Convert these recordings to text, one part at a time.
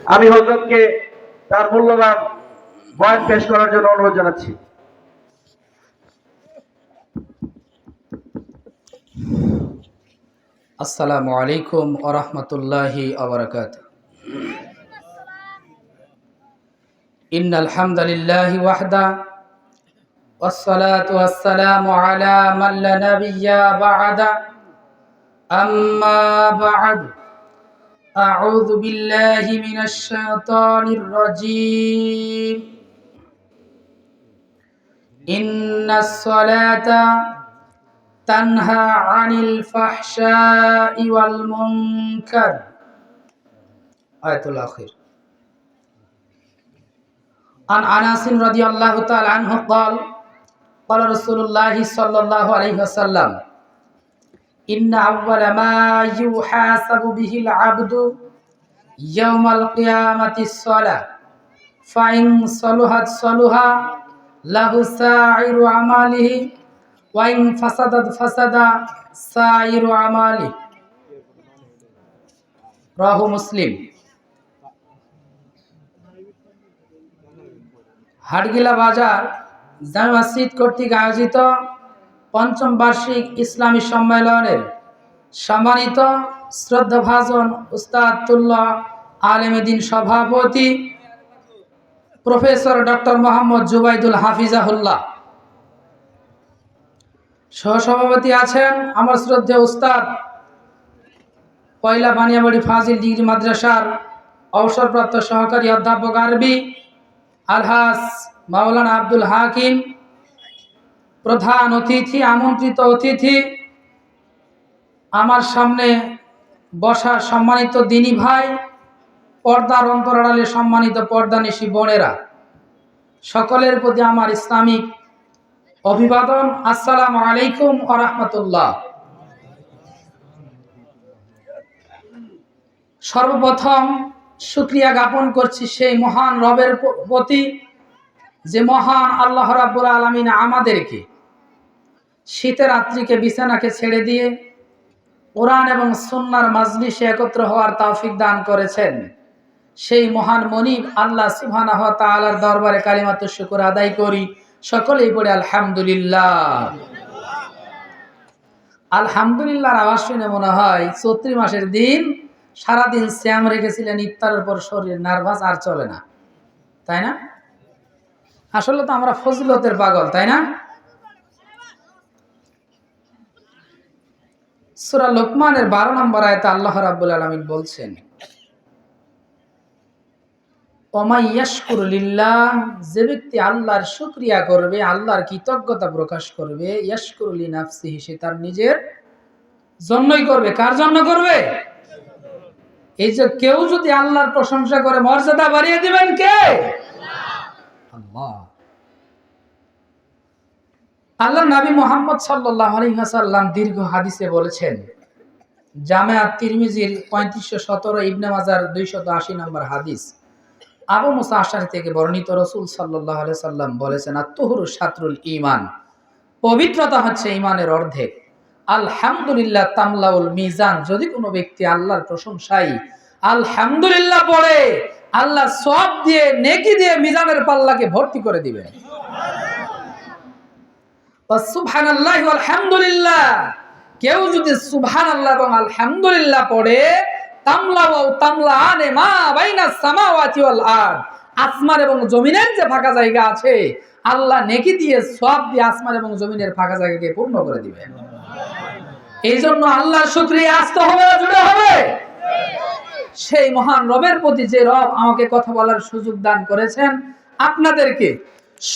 আমি হযরতকে তার মূল্যবান বয়ান পেশ করার জন্য অনুরোধ জানাচ্ছি। আসসালামু আলাইকুম ওয়া রাহমাতুল্লাহি ওয়া বারাকাতুহু। ইন্নাল হামদালিল্লাহি ওয়াহদা ওয়াসসালাতু ওয়াসসালামু আলা মান লা নাবিয়্যা বা'দা আম্মা বা'দ আউযু বিল্লাহি মিনাশ শাইতানির রাজীম ইন্নাস সালাতা তানহা আনিল ফাহশাই ওয়াল মুনকার। আয়াতুল আখির। عن أنس رضي الله تعالى عنه قال قال رسول الله صلى الله عليه وسلم إن أول ما يحاسب به العبد يوم القيامة الصلاة فإن صلحت صلح له سائر أعماله وإن فسدت فسد سائر أعماله رواه مسلم। হাটগিলা বাজার জামে মসজিদ কর্তৃক আয়োজিত পঞ্চম বার্ষিক ইসলামী সম্মেলনের সম্মানিত শ্রদ্ধাভাজন উস্তাদুল্লাহ আলেমদ্দিন সভাপতি প্রফেসর ডক্টর মোহাম্মদ জুবাইদুল হাফিজাহুল্লাহ, সহসভাপতি আছেন আমার শ্রদ্ধেয় উস্তাদ পয়লা বানিয়াবাড়ি ফাজিল ডিগ্রি মাদ্রাসার অবসরপ্রাপ্ত সহকারী অধ্যাপক আরবি আলহাজ মাওলানা আব্দুল হাকিম, প্রধান অতিথি, আমন্ত্রিত অতিথি, আমার সামনে বসা সম্মানিত দিনী ভাই, পর্দার অন্তরালে সম্মানিত পর্দানিশী বোনেরা, সকলের প্রতি আমার ইসলামিক অভিবাদন। আসসালামু আলাইকুম ওয়া রাহমাতুল্লাহ। সর্বপ্রথম শুকরিয়া জ্ঞাপন করছি সেই মহান রবের প্রতি, যে মহান আল্লাহ রাব্বুল আলামিন আমাদেরকে শীতের রাত্রিকে বিছানাকে ছেড়ে দিয়ে কোরআন এবং সুন্নাহর মাজলিসে একত্র হওয়ার তৌফিক দান করেছেন। সেই মহান মনিব আল্লাহ সুবহানাহু ওয়া তাআলার দরবারে কালিমাতুশ শুকর আদায় করি। সকলেই পড়ে আলহামদুলিল্লাহ। আলহামদুলিল্লাহর আওয়াজ শুনে মনে হয় চৈত্র মাসের দিন সারাদিন শ্যাম রেখেছিলেন, ইফতারের পর শরীর নার্ভাস আর চলে না, তাই না? আসলে তো আমরা ফজিলতের পাগল, তাই না? সূরা লোকমানের 12 নম্বর আয়াতে আল্লাহ রাব্বুল আলামিন বলছেন, ওমাই ইয়াশকুরু লিল্লাহ, যে ব্যক্তি আল্লাহর শুকরিয়া করবে, আল্লাহর কৃতজ্ঞতা প্রকাশ করবে, ইয়াশকুরু লিনাফসিহি, সে তার নিজের জন্যই করবে। কার জন্য করবে? এই যে কেউ যদি আল্লাহর প্রশংসা করে মর্যাদা বাড়িয়ে দিবেন কে? আল্লাহ। আল্লাহ নবী মুহাম্মদ সাল্লাল্লাহু আলাইহি ওয়াসাল্লাম দীর্ঘ হাদিসে বলেছেন, জামিআত তিরমিজির 3517, ইবনে মাজার 280 নম্বর হাদিস, আবু মুসা আশআরী থেকে বর্ণিত, রাসূল সাল্লাল্লাহু আলাইহি ওয়াসাল্লাম বলেছেন, আত-তুহরু শাতরুল ঈমান, পবিত্রতা হচ্ছে ঈমানের অর্ধেক। আলহামদুলিল্লাহ তামলাউল মিজান, যদি কোনো ব্যক্তি আল্লাহর প্রশংসায় আলহামদুলিল্লাহ পড়ে, আল্লাহ সওয়াব দিয়ে, নেকি দিয়ে মিজানের পাল্লাকে ভর্তি করে দিবেন। সুবহানাল্লাহি ওয়াল হামদুলিল্লাহ, কেউ যদি সুবহানাল্লাহ এবং আলহামদুলিল্লাহ পড়ে, তামলাউ তামলাআনে মা বাইনাস সামাওয়াতি ওয়াল আরদ, আসমান এবং জমিনের যে ফাঁকা জায়গা আছে, আল্লাহ নেকি দিয়ে, সওয়াব দিয়ে আসমান এবং জমিনের ফাঁকা জায়গাকে পূর্ণ করে দিবেন। এই জন্য আল্লাহর শুকরিয়া আসতে হবে, জুড়ে হবে সেই মহান রবের প্রতি, যে রব আমাকে কথা বলার সুযোগ দান করেছেন, আপনাদেরকে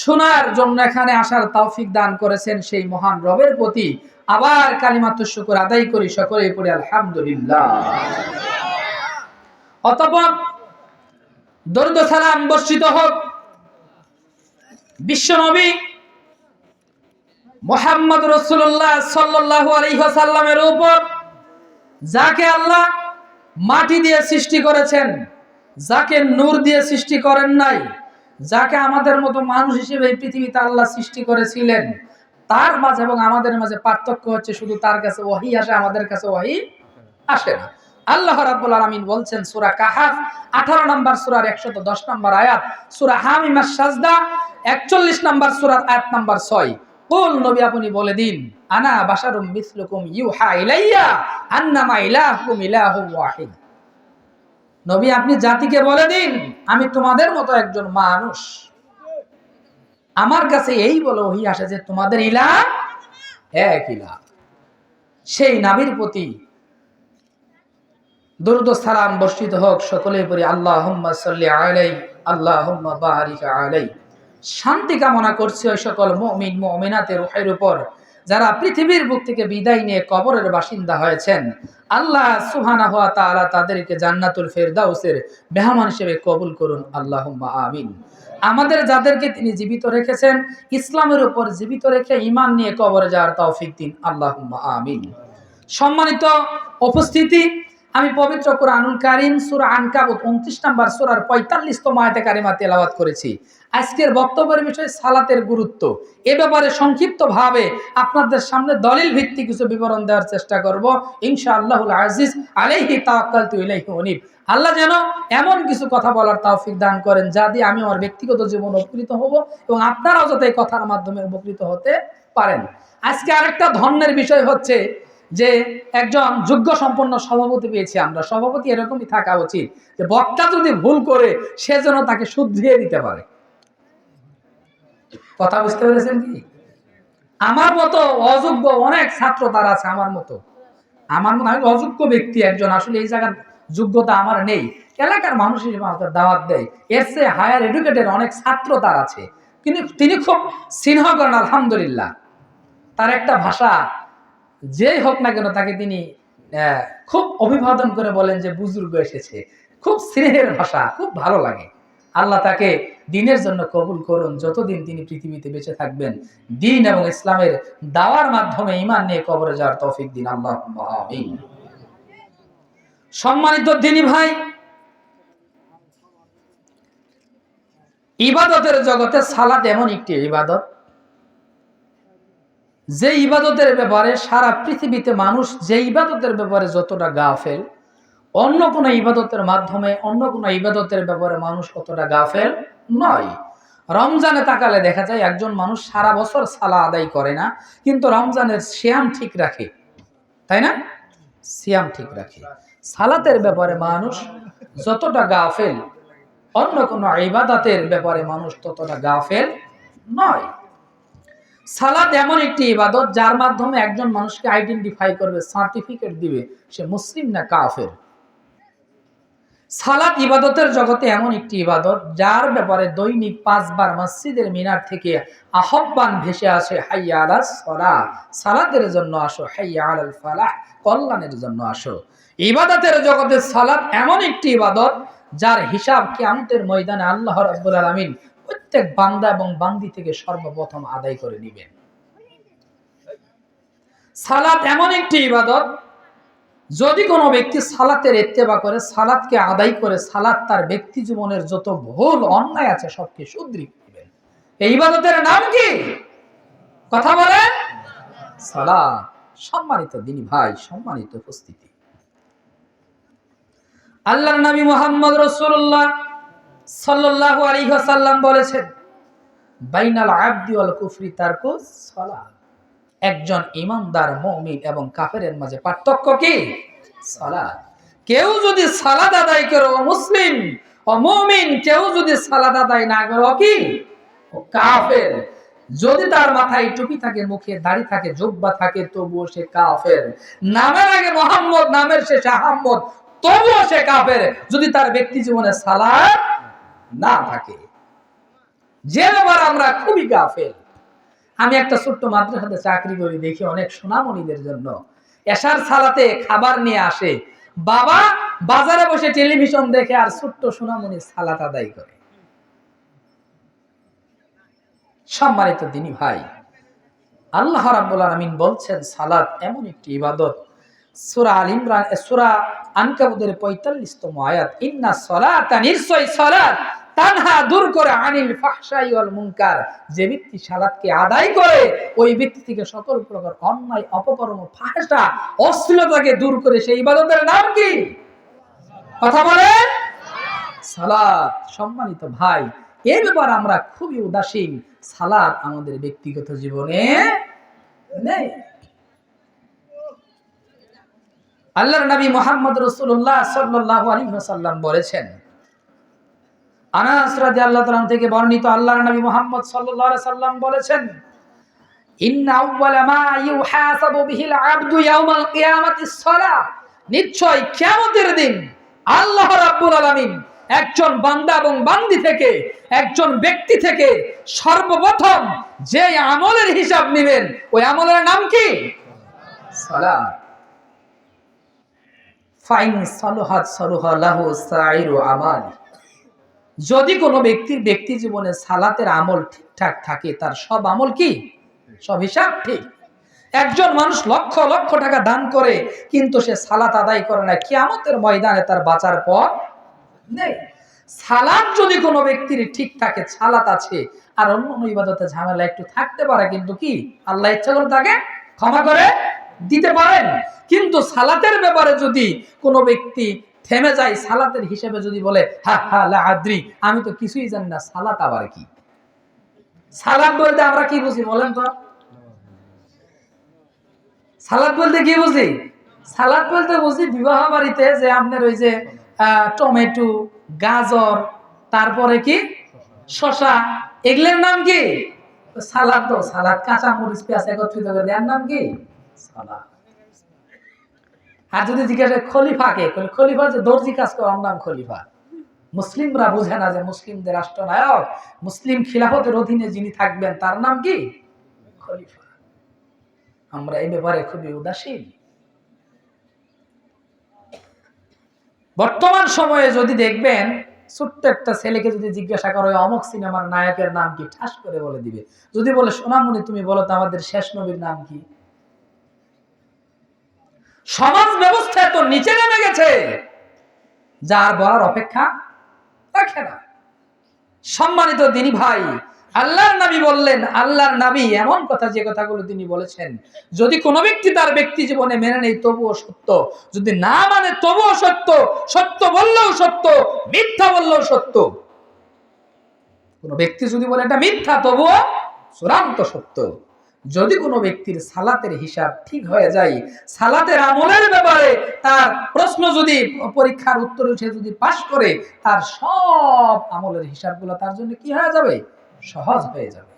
শোনার জন্য এখানে আসার তৌফিক দান করেছেন, সেই মহান রবের প্রতি আবার কালিমাতুশ শুকর আদায় করি। সকলেই পড়ি আলহামদুলিল্লাহ। অতঃপর দরুদ ও সালাম বর্ষিত হোক বিশ্বনবী মুহাম্মদ রাসূলুল্লাহ সাল্লাল্লাহু আলাইহি ওয়াসাল্লামের উপর, যাকে আল্লাহ মাটি দিয়ে সৃষ্টি করেছেন, যাকে নূর দিয়ে সৃষ্টি করেন নাই, যাকে আমাদের মতো মানুষ হিসেবে এই পৃথিবীতে আল্লাহ সৃষ্টি করেছিলেন। তার মাঝে এবং আমাদের মাঝে পার্থক্য হচ্ছে শুধু তার কাছে ওহী আসে, আমাদের কাছে ওহী আসে না। আল্লাহ রাব্বুল আলামিন বলছেন সূরা কাহাফ 18 নম্বর সূরার 110 নম্বর আয়াত, সূরা হামিমাস সাজদা 41 নম্বর সূরার আয়াত নম্বর 6। কুল নবী আপনি বলে দিন, আনা বাশারুম মিসলুকুম ইউহা ইলাইয়া আন্নামা ইলাহুকুম ইলাহুম ওয়াহিদ। নবী আপনি জাতিকে বলে দিন, আমি তোমাদের মতো একজন মানুষ, আমার কাছে এই বলে ওহী আসে যে তোমাদের ইলাহ এক ইলাহ। সেই নবীর প্রতি দরুদ ও সালাম বর্ষিত হোক, সকলে পড়ি আল্লাহুম্মা সাল্লি আলাইহি আল্লাহুম্মা বারিক আলাইহি। শান্তি কামনা করছি ওই সকল মুমিন মুমিনাতের রূহের উপর যারা পৃথিবীর বুক থেকে বিদায় নিয়ে কবরের বাসিন্দা হয়েছেন। আল্লাহ সুবহানাহু ওয়া তাআলা তাদেরকে জান্নাতুল ফেরদাউসের মেহমান হিসেবে কবুল করুন, আল্লাহুম্মা আমিন। আমাদের যাদেরকে তিনি জীবিত রেখেছেন, ইসলামের উপর জীবিত রেখে ঈমান নিয়ে কবরে যাওয়ার তৌফিক দিন, আল্লাহুম্মা আমিন। সম্মানিত উপস্থিতি, আমি পবিত্র কুরআনুল কারীম সূরা আনকাবুত 29 নম্বর সূরার 45তম আয়াতে কারিমা তেলাওয়াত করেছি। আজকের বক্তব্যের বিষয় সালাতের গুরুত্ব। এ ব্যাপারে সংক্ষিপ্তভাবে আপনাদের সামনে দলিল ভিত্তিক কিছু বিবরণ দেওয়ার চেষ্টা করব ইনশাআল্লাহুল আজিজ। আলাইহি তাওয়াক্কালতু ইলাইহি উনীব। আল্লাহ যেন এমন কিছু কথা বলার তৌফিক দান করেন যা দিয়ে আমি আমার ব্যক্তিগত জীবন উপকৃত হব এবং আপনারাও যাতে এই কথার মাধ্যমে উপকৃত হতে পারেন। আজকে আরেকটা ধন্যের বিষয় হচ্ছে যে একজন যোগ্য সম্পন্ন সভাপতি পেয়েছি আমরা। সভাপতি এরকমই থাকা উচিত যে বক্তা যদি ভুল করে সেজন্য তাকে শুধরিয়ে দিতে পারে। কথা বুঝতে পেরেছেন কি? আমার মতো অযোগ্য অনেক ছাত্র তারা আছে, আমার মতো আমি অযোগ্য ব্যক্তি একজন, আসলে এই জায়গার যোগ্যতা আমার নেই, এলাকার মানুষ হিসেবে আমাকে দাওয়াত দেয়। এর চেয়ে হায়ার এডুকেটেড অনেক ছাত্র তার আছে, কিন্তু তিনি খুব স্নেহ করেন আলহামদুলিল্লাহ। তার একটা ভাষা যেই হোক না কেন তাকে তিনি খুব অভিবাদন করে বলেন যে বুজুর্গ এসেছে, খুব স্নেহের ভাষা, খুব ভালো লাগে। আল্লাহ তাকে দ্বীনের জন্য কবুল করুন, যতদিন তিনি পৃথিবীতে বেঁচে থাকবেন দ্বীন এবং ইসলামের দাওয়ার মাধ্যমে ঈমান নিয়ে কবরে যাওয়ার তৌফিক দিন, আল্লাহুম্মা আমিন। সম্মানিত দ্বীনী ভাই, ইবাদতের জগতে সালাত এমন একটি ইবাদত যে ইবাদতের ব্যাপারে সারা পৃথিবীতে মানুষ যে ইবাদতের ব্যাপারে যতটা গাফেল, অন্য কোনো ইবাদতের মাধ্যমে অন্য কোনো ইবাদতের ব্যাপারে মানুষ অতটা গাফেল নয়। রমজানে তাকালে দেখা যায় একজন মানুষ সারা বছর সালা আদায় করে না, কিন্তু রমজানের সিয়াম ঠিক রাখে, তাই না? সিয়াম ঠিক রাখে। সালাতের ব্যাপারে মানুষ যতটা গাফেল, অন্য কোনো ইবাদতের ব্যাপারে মানুষ ততটা গাফেল নয়। সালাত এমন একটি ইবাদত যার মাধ্যমে একজন মানুষকে আইডেন্টিফাই করবে, সার্টিফিকেট দিবে সে মুসলিম না কাফের। সালাত ইবাদতের জগতে এমন একটি ইবাদত যার ব্যাপারে দৈনিক 5 বার মসজিদের মিনার থেকে আহ্বান ভেসে আসে, হাইয়া আলাস সালাহ, সালাতের জন্য আসো, হাইয়া আলাল ফালাহ, কল্যাণের জন্য আসো। ইবাদতের জগতে সালাত এমন একটি ইবাদত যার হিসাব কিয়ামতের ময়দানে আল্লাহ রাব্বুল আলামিন প্রত্যেক বান্দা এবং বান্দি থেকে সর্বপ্রথম আদায় করে নেবেন। সালাত এমন একটি ইবাদত, যদি কোনো ব্যক্তি সালাতের ইত্তেবা করে, সালাতকে আদায় করে, সালাত তার ব্যক্তি জীবনের যত ভুল অন্যায় আছে সবকে শুধরিয়ে দিবেন। এই ইবাদতের নাম কি? কথা বলেন, সালাত। সম্মানিত দ্বীনী ভাই, সম্মানিত উপস্থিতি, আল্লাহর নবী মুহাম্মদ রাসূলুল্লাহ সাল্লাল্লাহু আলাইহি ওয়াসাল্লাম বলেছেন, বাইনাল আবদি ওয়াল কুফরি তারকুস সালাত। একজন ঈমানদার মুমিন এবং কাফেরের মাঝে পার্থক্য কি? সালাত। কেউ যদি সালাত আদায় করে ও মুসলিম, ও মুমিন। কেউ যদি সালাত আদায় না করে ও কি? ও কাফের। যদি তার মাথায় টুপি থাকে, মুখে দাড়ি থাকে, জুব্বা থাকে, তবুও সে কাফের। নামের আগে মুহাম্মদ, নামের শেষে আহমদ, তবুও সে কাফের যদি তার ব্যক্তি জীবনে সালাত না থাকে। যে ব্যাপারে আমরা খুবই গাফেল। আমি একটা ছোট্ট মাদ্রাসাতে চাকরি করি, দেখি অনেক সোনামণিদের জন্য এশার সালাতে খাবার নিয়ে আসে, বাবা বাজারে বসে টেলিভিশন দেখে আর ছোট্ট সোনামণি সালাত আদায় করে। সম্মানিত দ্বীনী ভাই, আল্লাহ রাব্বুল আলামিন বলছেন সালাত এমন একটি ইবাদত। সূরা আল ইমরান, সূরা আনকাবুতের 45তম আয়াত, ইন্না সালাতা, নিশ্চয় সালাত, তানহা, দূর করে, আনিল ফাহশাই ওয়াল মুনকার। যে ব্যক্তি সালাতকে আদায় করে ওই ব্যক্তি থেকে সকল প্রকার অন্যায়, অপকর্ম, ফাহশা, অশ্লীলতাকে দূর করে, সেই ইবাদতের নাম কি? কথা বলেন। সালাত সম্মানিত ভাই, এই ব্যাপারে আমরা খুবই উদাসীন। সালাত আমাদের ব্যক্তিগত জীবনে নেই। আল্লাহর নবী মুহাম্মদ রাসূলুল্লাহ সাল্লাল্লাহু আলাইহি ওয়াসাল্লাম বলেছেন, আনাস রাদিয়াল্লাহু তাআলা থেকে বর্ণিত, আল্লাহর নবী মুহাম্মদ সাল্লাল্লাহু আলাইহি ওয়াসাল্লাম বলেছেন, ইন্না আউওয়ালা মা ইউহাসাবু বিহিল আবদু ইয়াউমাল কিয়ামাতিস সালাহ, নিশ্চয় কিয়ামতের দিন আল্লাহ রাব্বুল আলামিন একজন বান্দা এবং বান্দি থেকে, একজন ব্যক্তি থেকে সর্বপ্রথম যে আমলের হিসাব নেবেন, ওই আমলের নাম কি? সালাত। ফাইন সালুহাত সালুহা লাহু সাইরু আমালি, যদি কোনো ব্যক্তির ব্যক্তি জীবনে সালাতের আমল ঠিকঠাক থাকে, তার সব আমল কি? সব হিসাব ঠিক। একজন মানুষ লক্ষ লক্ষ টাকা দান করে কিন্তু সে সালাত আদায় করে না, কিয়ামতের ময়দানে তার বাঁচার পথ নেই। সালাত যদি কোনো ব্যক্তির ঠিক থাকে, সালাত আছে, আর অন্য ইবাদতে ঝামেলা একটু থাকতে পারে, কিন্তু কি আল্লাহ ইচ্ছা করে তাকে ক্ষমা করে দিতে পারেন। কিন্তু সালাতের ব্যাপারে যদি কোনো ব্যক্তি থেমে যায়, সালাতের হিসেবে যদি বলে হা হা লা আদ্রি, আমি তো কিছুই জানি না, সালাত আবার কি? সালাত বলতে আমরা কি বুঝি বলেন তো? সালাদ বলতে কি বুঝি? সালাদ বলতে বুঝি বিবাহ বাড়িতে যে আপনার ওই যে টমেটো, গাজর, তারপরে কি শসা, এগুলোর নাম কি? সালাদ। তো সালাদ কাঁচা মরিচ পেঁয়াজ একত্রিত করে দেওয়ার নাম কি? সালাদ। আর যদি জিজ্ঞাসা খলিফাকে, খলিফা যে দর্জি কাজ করার নাম খলিফা। মুসলিমরা বুঝে না যে মুসলিমদের রাষ্ট্রনায়ক, মুসলিম খিলাফতের অধীনে যিনি থাকবেন তার নাম কি? খলিফা। আমরা এই ব্যাপারে খুবই উদাসীন। বর্তমান সময়ে যদি দেখবেন, ছোট্ট একটা ছেলেকে যদি জিজ্ঞাসা করো অমুক সিনেমার নায়কের নাম কি, ঠাস করে বলে দিবে। যদি বলে সোনামণি তুমি বলো তো আমাদের শেষ নবীর নাম কি? সমাজ ব্যবস্থা তো নিচে নেমে গেছে, যার বলার অপেক্ষা রাখে না। সম্মানিত দিনী ভাই, আল্লাহর নবী বললেন, আল্লাহর নবী এমন কথা, যে কথাগুলো তিনি বলেছেন, যদি কোনো ব্যক্তি তার ব্যক্তি জীবনে মেনে নেই তবুও সত্য, যদি না মানে তবুও সত্য, সত্য বললেও সত্য, মিথ্যা বললেও সত্য। কোন ব্যক্তি যদি বলে এটা মিথ্যা, তবুও চূড়ান্ত সত্য। যদি কোনো ব্যক্তির সালাতের হিসাব ঠিক হয়ে যায়, সালাতের আমলের ব্যাপারে তার প্রশ্ন যদি পরীক্ষার উত্তরে সে যদি পাশ করে, তার সব আমলের হিসাবগুলো তার জন্য কি হয়ে যাবে? সহজ হয়ে যাবে।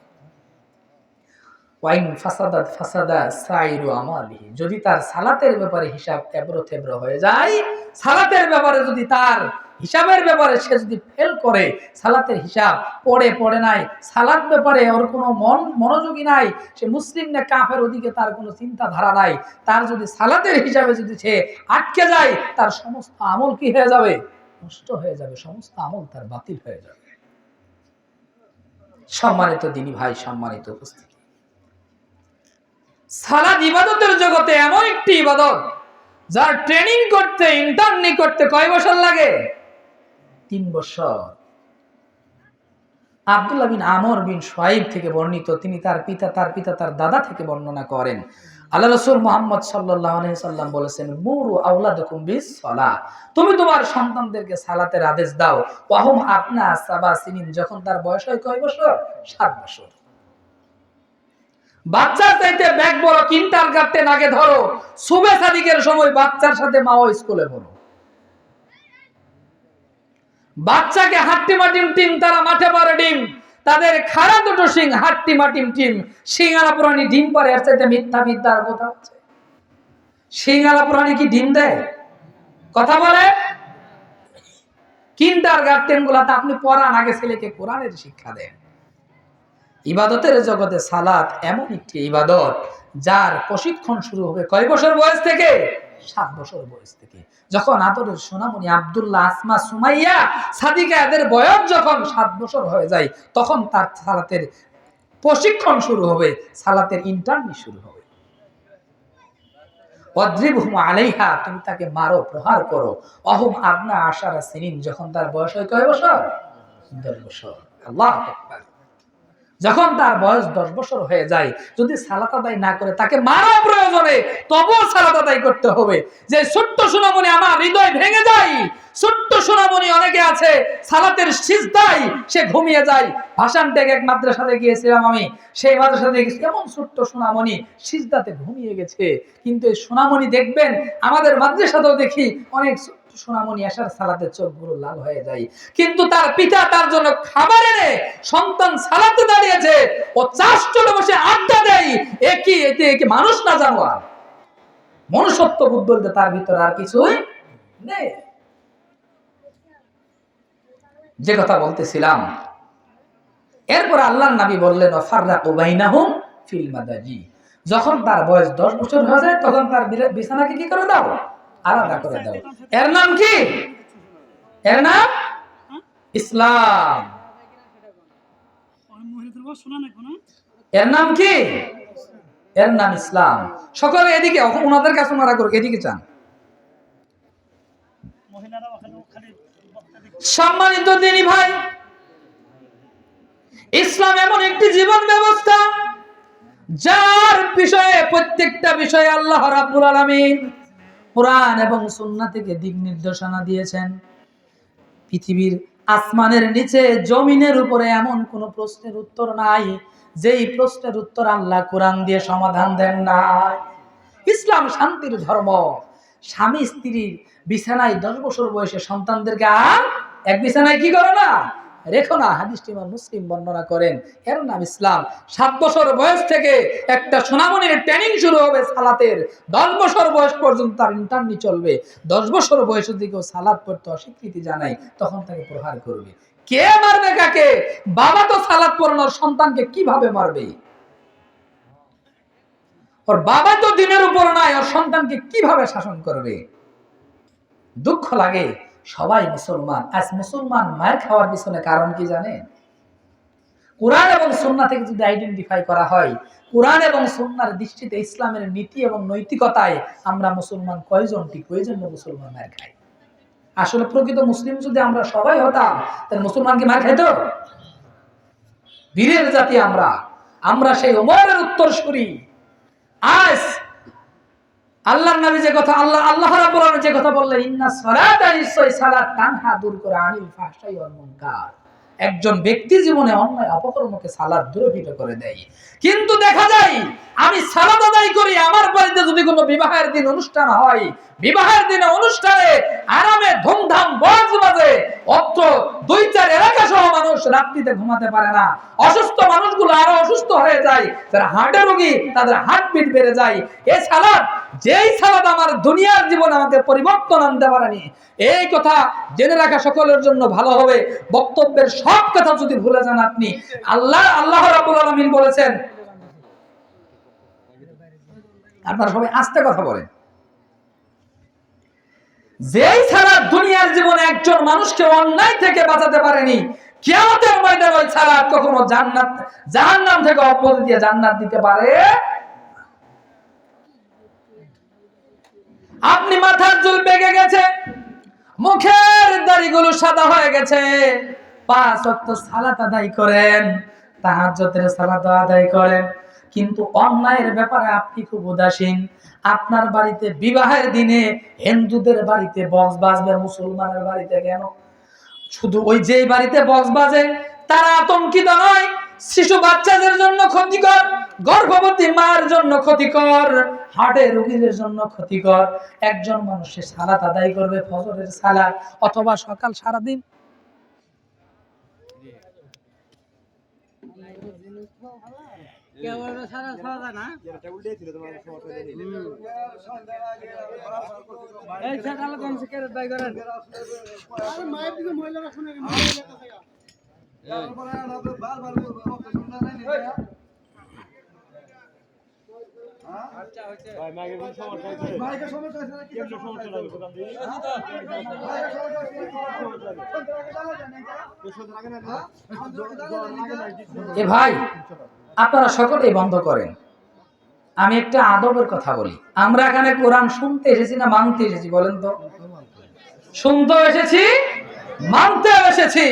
ওয়াইন ফাসাদাত ফাসাদা সাইরু আমালিহি, যদি তার সালাতের ব্যাপারে হিসাব এবড়ো থেবড়ো হয়ে যায়, সালাতের ব্যাপারে যদি তার হিসাবের ব্যাপারে সে যদি ফেল করে, সালাতের হিসাব পড়ে নাই, সালাত ব্যাপারে ওর কোনো মনোযোগী নাই, সে মুসলিম না কাফের ওদিকে তার কোনো চিন্তা ধারা নাই, তার যদি সালাতের হিসাবে যদি সে আটকে যায়, তার সমস্ত আমল কি হয়ে যাবে? নষ্ট হয়ে যাবে, সমস্ত আমল তার বাতিল হয়ে যাবে। সম্মানিত দিনী ভাই, সম্মানিত উপস্থিতি, সালাত ইবাদতের জগতে এমন একটি ইবাদত যার ট্রেনিং করতে, ইন্টার্নি করতে কয় বছর লাগে? 3 বছর। আব্দুল্লাহ বিন আমর বিন শুআইব থেকে বর্ণিত, তিনি তার পিতা তার দাদা থেকে বর্ণনা করেন, আল্লাহ রাসূল মুহাম্মদ সাল্লাল্লাহু আলাইহি সাল্লাম বলেছেন, মুরু আওলাদাকুম বিস-সালাহ, তুমি তোমার সন্তানদেরকে সালাতের আদেশ দাও, ওয়াহুম আপনা সাবা সিনিন, যখন তার বয়স হয় কয় বছর? 7 বছর। বাচ্চার চাইতে ব্যাগ বড়, কিন্ডারগার্টেন আগে ধরো, সুবে সাদিকের সময় বাচ্চার সাথে মাও স্কুলে পড়ো। বাচ্চাকে হাট্টিমাটিম টিম, তারা মাঠে পারে ডিম, তাদের খাড়া দুটো সিং, হাট্টিমাটিম টিম, সিংহালা প্রাণী ডিম পারে, এর চাইতে মিথ্যা আর কথা হচ্ছে? সিংহালা প্রাণী কি ডিম দেয়? কথা বলে। কিন্ডারগার্টেন গুলাতে আপনি পড়ান, আগে ছেলেকে কোরআনের শিক্ষা দেন। ইবাদতের জগতে সালাত এমন একটি ইবাদত যার প্রশিক্ষণ শুরু হবে কয় বছর বয়স থেকে? 7 বছর বয়স থেকে। যখন আদরের সোনামণি আব্দুল্লাহ, আসমা, সুমাইয়া, সাদিকা এদের বয়স যখন 7 বছর হয়ে যায়, তখন তার সালাতের প্রশিক্ষণ শুরু হবে, সালাতের ইন্টার্নি শুরু হবে। ওয়াদ্রিবহুম আলাইহা, তুমি তাকে মারো, প্রহার করো, অহুম আবনা আশারা সিনিন, যখন তার বয়স হয় কয় বছর? 10 বছর। আল্লাহু আকবার। যখন তার বয়স 10 বছর হয়ে যায়, যদি সালাত আদায় না করে তাকে মারা প্রয়োজনে তবুও সালাত আদায় করতে হবে। যে ছোট্ট সোনামণি আমার হৃদয় ভেঙে যায়, ছোট্ট সোনামণি অনেকে আছে সালাতের সিজদায় সে ঘুমিয়ে যায়। ভাষণ থেকে এক মাদ্রাসাতে গিয়েছিলাম আমি, সেই মাদ্রাসাতে দেখেছি এমন ছোট্ট সোনামণি সিজদাতে ঘুমিয়ে গেছে। কিন্তু এই সোনামণি দেখবেন আমাদের মাদ্রাসাতেও দেখি অনেক সোনামণি আসার সালাতে চোখগুলো লাল হয়ে যায়, কিন্তু তার পিতা তার জন্য খাবার এনে সন্তান সালাতে দাঁড়িয়েছে, ও চাষ চলে বসে আড্ডা দেয়। এতে কি মানুষ না জানোয়ার? মনুষ্যত্ব বোধ বলতে তার ভিতরে আর কিছুই নেই। যে কথা বলতেছিলাম, এরপর আল্লাহর নবী বললেন ফাররাকু বাইনাহুম ফিল মাদাজি। যখন তার বয়স 10 বছর হয়ে যায় তখন তার বিছানাকে কি করে দাও? আলাদা করে দাও। এর নাম কি? এর নাম ইসলাম। এর নাম কি? এর নাম ইসলাম। সকলে এদিকে, ওনাদের কাছে ওনারা করুক, এদিকে চান। সম্মানিত দিনী ভাই, ইসলাম এমন একটি জীবন ব্যবস্থা যার বিষয়ে প্রত্যেকটা বিষয়ে আল্লাহ রাব্বুল আলামিন কোরআন এবং সুন্নাহ থেকে দিক নির্দেশনা দিয়েছেন। পৃথিবীর আসমানের নিচে জমিনের উপরে এমন কোন প্রশ্নের উত্তর নাই যেই প্রশ্নের উত্তর আল্লাহ কোরআন দিয়ে সমাধান দেন না। ইসলাম শান্তির ধর্ম। স্বামী স্ত্রীর বিছানায় 10 বছর বয়সে সন্তানদেরকে আর এক বিছানায় কি করে না রেখো না। হাদিসটি ইমাম মুসলিম বর্ণনা করেন। এর নাম ইসলাম। 7 বছর বয়স থেকে একটা সোনামণির ট্রেনিং শুরু হবে সালাতের। 10 বছর বয়স পর্যন্ত তার ইন্টারনি চলবে। 10 বছর বয়সের দিকেও সালাত পড়তে অস্বীকৃতি জানায়, তখন তাকে প্রহার করবে। কে মারবে কাকে? বাবা তো সালাত পড়ানোর সন্তানকে কিভাবে মারবে? ওর বাবা তো দিনের উপর নাই, ওর সন্তানকে কিভাবে শাসন করবে? দুঃখ লাগে। সবাই মুসলমান, আজ মুসলমান মায়ের খাওয়ার পিছনে কারণ কি জানেন? কোরআন এবং সুন্নাহ থেকে যদি আইডেন্টিফাই করা হয়, কোরআন এবং সুন্নাহর দৃষ্টিতে ইসলামের নীতি এবং নৈতিকতায় আমরা মুসলমান কয়জন ঠিক, কয়জন মুসলমান মায়ের খাই? আসলে প্রকৃত মুসলিম যদি আমরা সবাই হতাম তাহলে মুসলমান কি মার খাইতো? বীরের জাতি আমরা। আমরা সেই ওমরের উত্তরসূরি। আজ আল্লাহর নবী যে কথা, আল্লাহ রাব্বুল আলামিন যে কথা বললেন, ইন্নাস সালাতা নিশ্চয় সালাত তানহা দূর করে আনিল ফাহশাই ওয়াল মুনকার। একজন ব্যক্তি জীবনে অন্যায় অপকর্মকে সালাত দূরীভূত করে দেয়। কিন্তু দেখা যায় আমি সালাত আদায় করি, আমার বাড়িতে যদি কোনো বিবাহের দিন অনুষ্ঠান হয়, বিবাহের দিনে অনুষ্ঠানে আরামে ধুমধাম বাজ বাজে, অত্র 2-4 এলাকা সহ মানুষ রাত্রিতে ঘুমাতে পারে না। অসুস্থ মানুষগুলো আরো অসুস্থ হয়ে যায়, যারা হার্টের রোগী তাদের হার্টবিট বেড়ে যায়। এই সালাত, যেই সালাত আমার দুনিয়ার জীবনে আমাকে পরিবর্তন আনতে পারেনি, এই কথা জেনে রাখা সকলের জন্য ভালো হবে। বক্তব্যের সব কথা যদি ভুলে যান আপনি, আল্লাহ রাব্বুল আলামিন বলেছেন, আপনারা সবাই আস্তে কথা বলেন, যেই সালাত দুনিয়ার জীবনে একজন মানুষকে অন্যায় থেকে বাঁচাতে পারেনি, কিয়ামতের ময়দানে ওই সালাত কখনো জাহান্নাম থেকে অব্যাহতি দিয়ে জান্নাত দিতে পারে। আপনি মাথার চুল পেকে গেছে, মুখের দাড়িগুলো সাদা হয়ে গেছে, 5 ওয়াক্ত সালাত আদায় করেন, তাহাজ্জুদের সালাত আদায় করেন, কিন্তু অন্যায়ের ব্যাপারে আপনি খুব উদাসীন। আপনার বাড়িতে বিবাহের দিনে হিন্দুদের বাড়িতে বক্স বাজবে, মুসলমানের বাড়িতে কেন? শুধু ওই যে বাড়িতে বক্স বাজে তারা আতঙ্কিত নয়, শিশু বাচ্চাদের জন্য ক্ষতিকর, গর্ভবতী মার জন্য ক্ষতিকর, হার্টের রোগীদের জন্য ক্ষতিকর। একজন মানুষের সালাত আদায় করবে, ফজরের সালাত অথবা সকাল সারাদিন এ ভাই, আপনারা সকলেই বন্ধ করেন। আমি একটা আদবের কথা বলি। আমরা এখানে কোরআন শুনতে এসেছি না মানতে এসেছি বলেন তো? শুনতে এসেছি, মানতে এসেছি।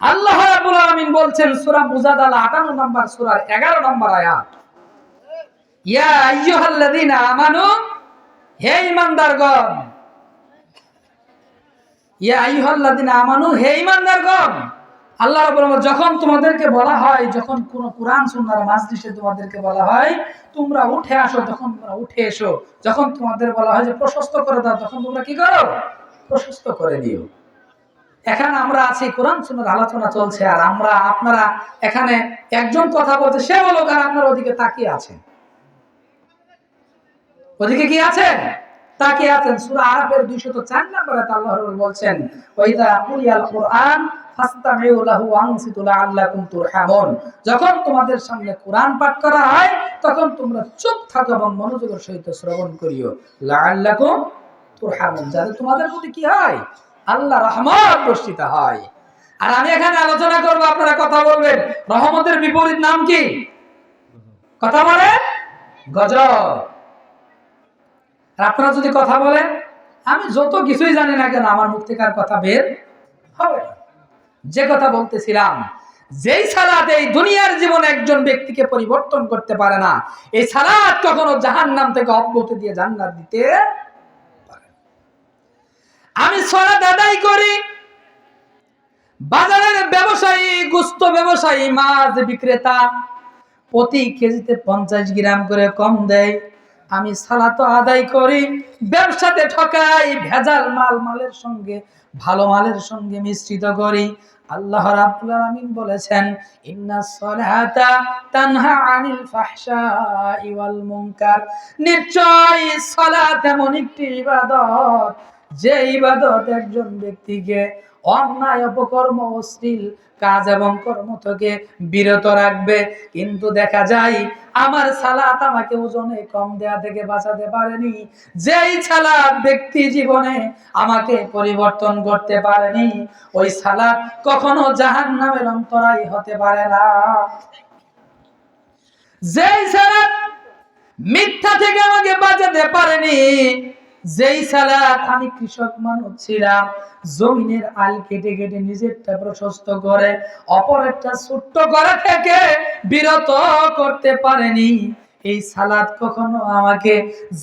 আল্লাহ রাব্বুল আলামিন বলছেন সূরা মুজাদালা 58 নম্বর সূরার 11 নম্বর আয়াত, ইয়া আইয়ুহাল্লাযীনা আমানু, হে ঈমানদারগণ, ইয়া আইয়ুহাল্লাযীনা আমানু, হে ঈমানদারগণ। আল্লাহ রাব্বুল আলামিন যখন তোমাদেরকে বলা হয়, যখন কোন কুরআন সুন্নাহর মাজলিসে তোমাদেরকে বলা হয় তোমরা উঠে আসো, তখন তোমরা উঠে এসো। যখন তোমাদের বলা হয় যে প্রশস্ত করে দাও, তখন তোমরা কি করো? প্রশস্ত করে দিও। এখানে আমরা আছি, কোরআন সুন্নাহর আলোচনা চলছে, আর আপনারা এখানে একজন কথা বলতে, সে বলো আর আপনারা ওদিকে তাকিয়ে আছেন। ওদিকে কি আছেন? তাকিয়ে আছেন। সূরা আরাফের 204 নম্বরে আল্লাহ রাব্বুল বলছেন, ওয়াইদা কুরিয়াল কুরআন ফাসতামিউ লাহু ওয়ানসিতু লাআল্লাকুম তুরহামুন। যখন তোমাদের সামনে কোরআন পাঠ করা হয় তখন তোমরা চুপ থাকো এবং মনোযোগের সহিত শ্রবণ করিও, লাআল্লাকুম তুরহামুন, যাতে তোমাদের প্রতি কি হয়? আল্লাহ রহমত বর্ষিত হয়। আর আমি এখানে আলোচনা করব, আপনারা কথা বলবেন। রহমতের বিপরীত নাম কি? কথা বলেন। গজব। আর আপনারা যদি কথা বলেন, আমি যত কিছুই জানি না কেন আমার মুখ থেকে আর কথা বের হবে না। যে কথা বলতেছিলাম, যেই সালাত এই দুনিয়ার জীবনে একজন ব্যক্তিকে পরিবর্তন করতে পারে না, এই সালাত কখনো জাহান্নাম থেকে অব্যাহতি দিয়ে জান্নাত দিতে পারে না। আমি সালাত আদায় করি, বাজারের ব্যবসায়ী, গোশত ব্যবসায়ী, মাছ বিক্রেতা প্রতি কেজিতে 50 গ্রাম করে কম দেয়। আমি সালাত আদায় করি, ব্যবসাতে ঠকাই, ভেজাল মালের সঙ্গে ভালো মালের সঙ্গে মিশ্রিত করি। আল্লাহ রাব্বুল আলামিন বলেছেন, ইন্নাস সালাতা তানহা আনিল ফাহশাই ওয়াল মুনকার। নিশ্চয়ই সালাত এমন একটি ইবাদত, যে ইবাদত একজন ব্যক্তিকে অন্যায়, অপকর্ম, অশ্লীল কাজ এবং কর্ম থেকে বিরত রাখবে। কিন্তু দেখা যায় আমার সালাত আমাকে ওজনে কম দেয়া থেকে বাঁচাতে পারেনি। যেই সালাত ব্যক্তি জীবনে আমাকে পরিবর্তন করতে পারেনি, ওই সালাত কখনো জাহান্নামের অন্তরায় হতে পারে না। যেই সালাত মিথ্যা থেকে আমাকে বাঁচাতে পারেনি, যেই সালাত, আমি কৃষক মানুষ ছিলাম, জমিনের আল কেটে কেটে নিজেরটা প্রশস্ত করে অপরেরটা ছোট্ট করা থেকে বিরত করতে পারেনি, এই সালাত কখনো আমাকে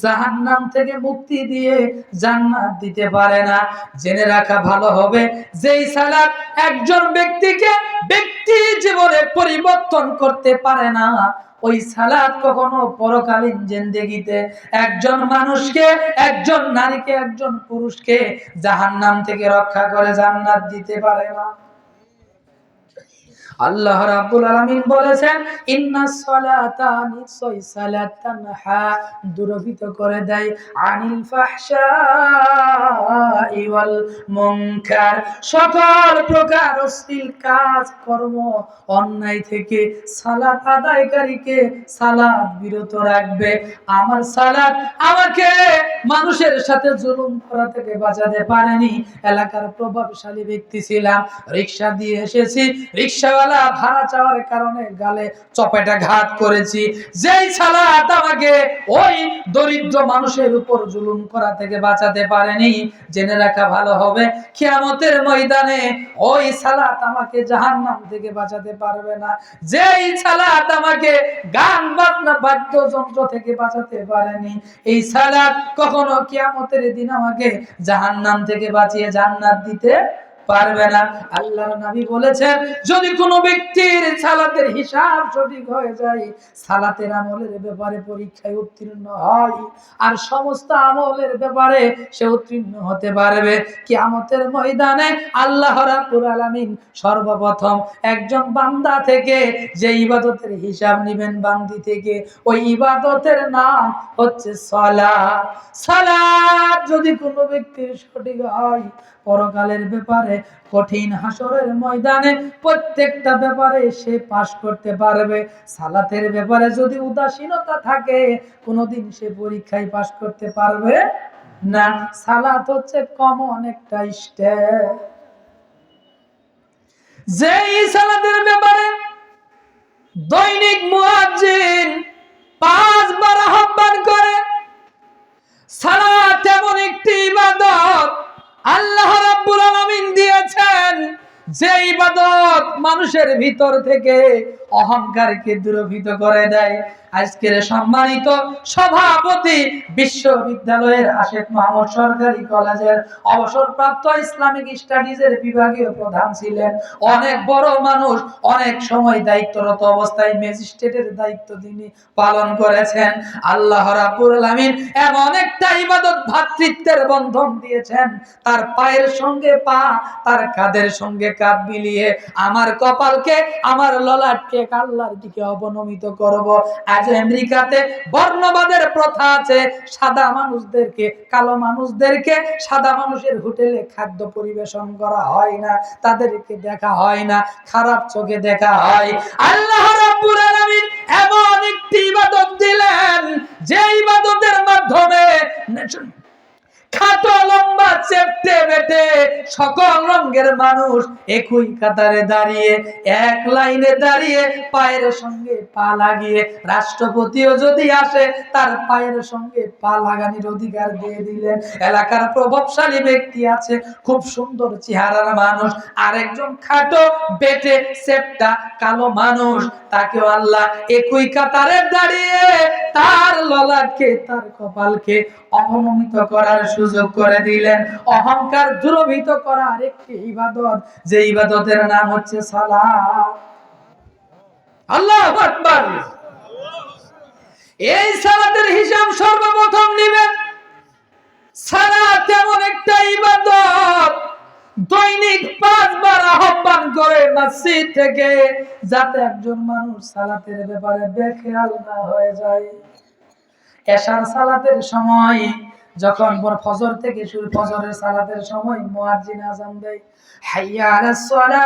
জাহান্নাম থেকে মুক্তি দিয়ে জান্নাত দিতে পারে না। জেনে রাখা ভালো হবে, যেই সালাত একজন ব্যক্তিকে ব্যক্তি জীবনে পরিবর্তন করতে পারে না, ওই সালাত কখনো পরকালীন জিন্দেগিতে একজন মানুষকে, একজন নারীকে, একজন পুরুষকে জাহান্নাম থেকে রক্ষা করে জান্নাত দিতে পারে না। আল্লাহ রাব্বুল আলামিন বলেছেন, ইন্নাস সালাতা, নিশ্চয় সালাত, তানহা দূরভীত করে দেয়, আনিল ফাহশাই ওয়াল মুনকার, সকল প্রকার অশ্লীল কাজ কর্ম অন্যায় থেকে সালাত আদায়কারীকে সালাত বিরত রাখবে। আমার সালাত আমাকে মানুষের সাথে জুলুম করা থেকে বাঁচাতে পারেনি। এলাকার প্রভাবশালী ব্যক্তি ছিলাম, রিকশা দিয়ে এসেছি, রিকশাওয়ালা ভাড়া চাওয়ার কারণে গালে চপেটা ঘাত করেছি। যেই সালাত আমাকে ওই দরিদ্র মানুষের উপর জুলুম করা থেকে বাঁচাতে পারেনি, জেনে রাখা ভালো হবে, কিয়ামতের ময়দানে ওই সালাত আমাকে জাহান্নাম থেকে বাঁচাতে পারবে না। যেই সালাত আমাকে গান বাজনা বাদ্যযন্ত্র থেকে বাঁচাতে পারেনি, এই সালাত কখনো কিয়ামতের দিন আমাকে জাহান্নাম থেকে বাঁচিয়ে জান্নাত দিতে পারবে না। আল্লাহর নবী বলেছেন, যদি কোনো ব্যক্তির সালাতের হিসাব সঠিক হয়ে যায়, সালাতের আমলের ব্যাপারে পরীক্ষায় উত্তীর্ণ হয়, আর সমস্ত আমলের ব্যাপারে সে উত্তীর্ণ হতে পারবে, কিয়ামতের ময়দানে আল্লাহ রাব্বুল আলামিন সর্বপ্রথম একজন বান্দা থেকে যে ইবাদতের হিসাব নেবেন বান্দি থেকে, ওই ইবাদতের নাম হচ্ছে সালাত। সালাত যদি কোনো ব্যক্তির সঠিক হয়, পরকালের ব্যাপারে, কঠিন হাসরের ময়দানে প্রত্যেকটা ব্যাপারে সে পাশ করতে পারবে। সালাতের ব্যাপারে যদি উদাসীনতা থাকে, কোনোদিন সে পরীক্ষায় পাশ করতে পারবে না। সালাত হচ্ছে কমন একটা স্টেপ, যেই সালাতের ব্যাপারে দৈনিক মুয়াজ্জিন 5 বার আহ্বান করে। সালাত এমন একটি ইবাদত আল্লাহ রাব্বুল আলামিন দিয়েছেন, যে ইবাদত মানুষের ভিতর থেকে অহংকারকে দূরীভূত করে দেয়। আজকের সম্মানিত সভাপতি বিশ্ববিদ্যালয়ের আশেক মাহমুদ সরকারি কলেজের অবসরপ্রাপ্ত ইসলামিক স্টাডিজের বিভাগীয় প্রধান ছিলেন। অনেক বড় মানুষ, অনেক সময় দায়িত্বরত অবস্থায় ম্যাজিস্ট্রেটের দায়িত্ব তিনি পালন করেছেন। আল্লাহ রাব্বুল আলামিন এমন একটা ইবাদত ভ্রাতৃত্বের বন্ধন দিয়েছেন, তার পায়ের সঙ্গে পা, তার কাঁধের সঙ্গে কাঁধ মিলিয়ে আমার কপালকে, আমার ললাটকে আল্লাহর দিকে অবনমিত করব। আজ আমেরিকাতে বর্ণবাদের প্রথা আছে, সাদা মানুষদেরকে, কালো মানুষদেরকে সাদা মানুষের হোটেলে খাদ্য পরিবেশন করা হয় না, তাদেরকে দেখা হয় না, খারাপ চোখে দেখা হয়। আল্লাহ রাব্বুল আলামিন এমন একটি ইবাদত দিলেন যে ইবাদতের মাধ্যমে খাটো লম্বা চেপটে বেটে সকল রঙের মানুষ একই কাতারে দাঁড়িয়ে, এক লাইনে দাঁড়িয়ে পায়ের সঙ্গে পা লাগিয়ে, রাষ্ট্রপতিও যদি আসে তার পায়ের সঙ্গে পা লাগানোর অধিকার দিয়ে দিলেন। এলাকার প্রভাবশালী ব্যক্তি আছে, খুব সুন্দর চেহারার মানুষ, আরেকজন খাটো বেটে চেপটা কালো মানুষ, তাকেও আল্লাহ একই কাতারে দাঁড়িয়ে তার ললাটকে, তার কপালকে অবনমিত করার সুযোগ করে দিলেন। অহংকার দূরীভূত করার একটি ইবাদত, যে ইবাদতের নাম হচ্ছে সালাত। আল্লাহু আকবার। এই সালাতের হিসাব সর্বপ্রথম নেবেন। সালাত এমন একটা ইবাদত, দৈনিক 5 বার আহ্বান করে মসজিদ থেকে, যাতে একজন মানুষ সালাতের ব্যাপারে বেখেয়াল না হয়ে যায়। এশার সালাতের সময় যখন ফজর থেকে শুরু, ফজরের সালাতের সময় মুয়াজ্জিন আযান দেয়, হাইয়া আলাস সালাত,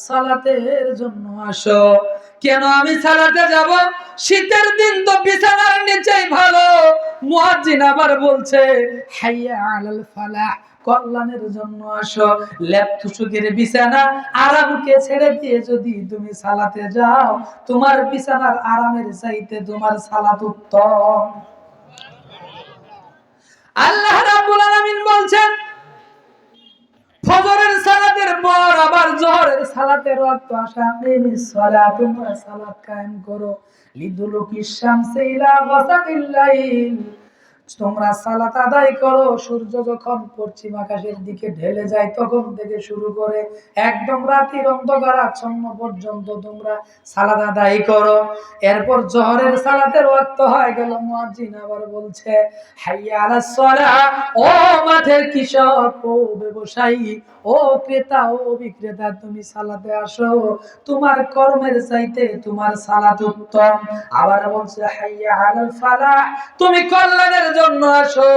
সালাতের জন্য আসো। কেন আমি সালাতে যাব? শীতের দিন তো বিছানার নিচেই ভালো। মুয়াজ্জিন আবার বলছে হাইয়া আলাল ফালাহ, কল্যাণের জন্য আসো। লেপতুসুকের বিছানা আরামকে ছেড়ে দিয়ে যদি তুমি সালাতে যাও, তোমার বিছানার আরামের চাইতে তোমার সালাত উত্তম। আল্লাহ রাব্বুল আলামিন বলছেন ফজরের সালাতের পর আবার যোহরের সালাতের ওয়াক্ত আসা, আকিমিস সালাত, তোমরা সালাত কায়েম করো, লিদুলুকিশ শামসি ইলা গাসাকিল লাইল, তোমরা সালাত আদায় করো সূর্য যখন পশ্চিম আকাশের দিকে ঢেলে যায় তখন থেকে শুরু করে একদম রাতের অন্ধকার আচ্ছন্ন পর্যন্ত তোমরা সালাত আদায় করো। এরপর যোহরের সালাতের ওয়াক্ত হয়ে গেল, মুয়াজ্জিন আবার বলছে হাইয়া আলাস সালাহ, ও মাঠের কৃষক, ও ব্যবসায়ী, ও ক্রেতা, ও বিক্রেতা, তুমি সালাতে আসো, তোমার কর্মের চাইতে তোমার সালাত উত্তম। আবার বলছে হাইয়া আলাল ফালাহ, তুমি কল্যাণের জন্য আসো,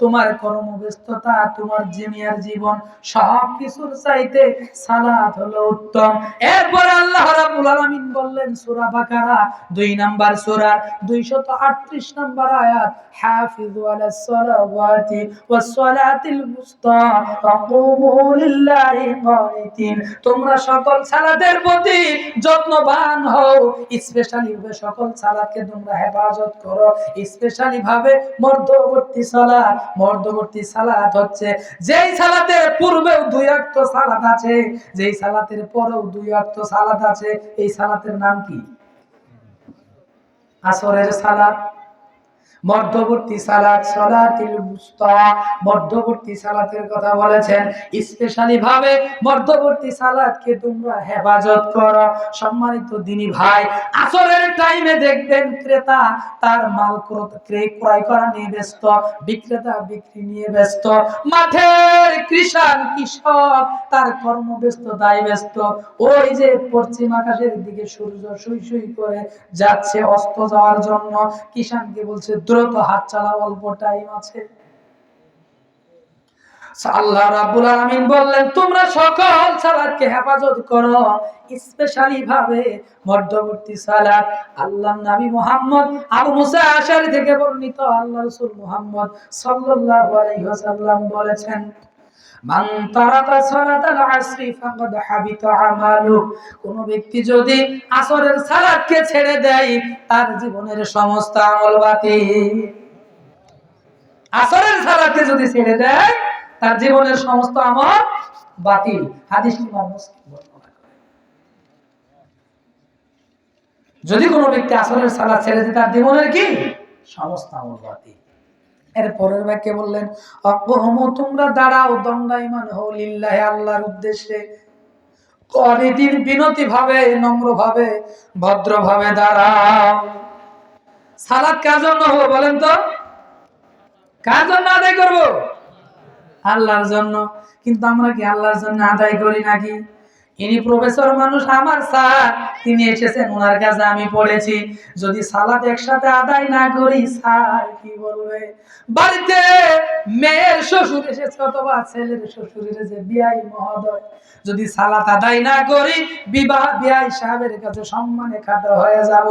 তোমার কর্মব্যস্ততা, তোমার দুনিয়ার জীবন সব কিছুর চাইতে সালাত হলো উত্তম। এরপর আল্লাহ রাব্বুল আলামিন বললেন সূরা বাকারা 2 নাম্বার সূরা 238 নাম্বার আয়াত, হাফিজু আলাস সালাওয়াতি ওয়াস সালাতিল মুস্তা ওয়াকুমু লিল্লাহি কানিতিন, তোমরা সকল সালাতের প্রতি যত্নবান হও, স্পেশালি ভাবে সকল সালাতকে তোমরা হেফাজত করো। স্পেশালি ভাবে মধ্যবর্তী সালাত, মধ্যবর্তী সালাত হচ্ছে যেই সালাতের পূর্বেও 2 ওয়াক্ত সালাত আছে, যেই সালাতের পরেও 2 ওয়াক্ত সালাত আছে, এই সালাতের নাম কি? আসরের সালাত। মধ্যবর্তী সালাত সালাতুল মুস্তা, মধ্যবর্তী সালাতের কথা বলেছেন। স্পেশালি ভাবে মধ্যবর্তী সালাতকে তোমরা হেফাজত করো। সম্মানিত দিনী ভাই, আসরের টাইমে দেখবেন ক্রেতা তার মাল ক্রয় করা নিয়ে ব্যস্ত, বিক্রেতা বিক্রি নিয়ে ব্যস্ত, মাঠের কৃষক তার কর্মব্যস্ততায় ব্যস্ত। ওই যে পশ্চিম আকাশের দিকে সূর্য সুই সুই করে যাচ্ছে অস্ত যাওয়ার জন্য, কিষানকে বলছে দ্রুত হাত চালাও, অল্প টাইম আছে। আল্লাহ রাব্বুল আলামিন বললেন তোমরা সকল সালাতকে হেফাজত করো, স্পেশালি ভাবে মধ্যবর্তী সালাত। আল্লাহর নবী মুহাম্মদ আবু মুসা আশআরী থেকে বর্ণিত, আল্লাহর রাসূল মুহাম্মদ সাল্লাল্লাহু আলাইহি ওয়াসাল্লাম বলেছেন মান তারাকা সালাতাল আসরি ফাকাদ হাবিতা আমালু, কোন ব্যক্তি যদি আসরের সালাতকে ছেড়ে দেয় তার জীবনের সমস্ত আমল বাতিল। আসরের সালাতকে যদি ছেড়ে দেয় তার জীবনের সমস্ত আমল বাতিল। হাদিস ইমাম মুসলিম বর্ণনা করে। যদি কোনো ব্যক্তি আসরের সালাত ছেড়ে দেয়, তার জীবনের কি সমস্ত আমল বাতিল। এর পরের বাক্যে বললেন, অকহমু তোমরা দাঁড়াও দণ্ডায়মান হও লিল্লাহি আল্লাহর উদ্দেশ্যে, কনিদিন বিনতি ভাবে, নম্র ভাবে, ভদ্র ভাবে দাঁড়াও। সালাত কার জন্য হবে বলেন তো? কার জন্য আদায় করব? আল্লাহর জন্য। কিন্তু আমরা কি আল্লাহর জন্য আদায় করি নাকি? ইনি প্রফেসর মানুষ, আমার স্যার, তিনি এসেছেন, ওনার কাছে আমি পড়েছি, যদি সালাত একসাথে আদায় না করি স্যার কি বলবে? বাড়িতে মেয়ের শ্বশুর এসেছে অথবা ছেলের শ্বশুর এসেছে, বিআই মহোদয়, যদি সালাত আদায় না করি বিআই সাহেবের কাছে সম্মানে খাটো হয়ে যাব।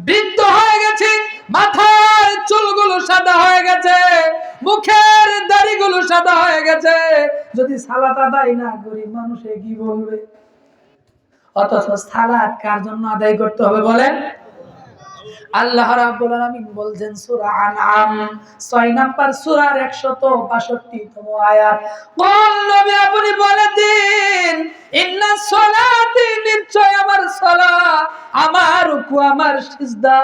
বৃদ্ধ হয়ে গেছে, মাথার চুলগুলো সাদা হয়ে গেছে, মুখের দাড়িগুলো সাদা হয়ে গেছে, যদি সালাত আদায় না করি মানুষে কি বলবে? অথচ সালাত কার জন্য আদায় করতে হবে বলেন? আল্লাহ রাব্বুল আলামিন বলছেন সূরা আনআম 6 নাম্বার সূরার 162তম আয়াত, কোন নবী আপনি বলে দিন, ইন্না সলাতি, নিশ্চয় আমার সালাত, আমার রুকু, আমার সিজদা,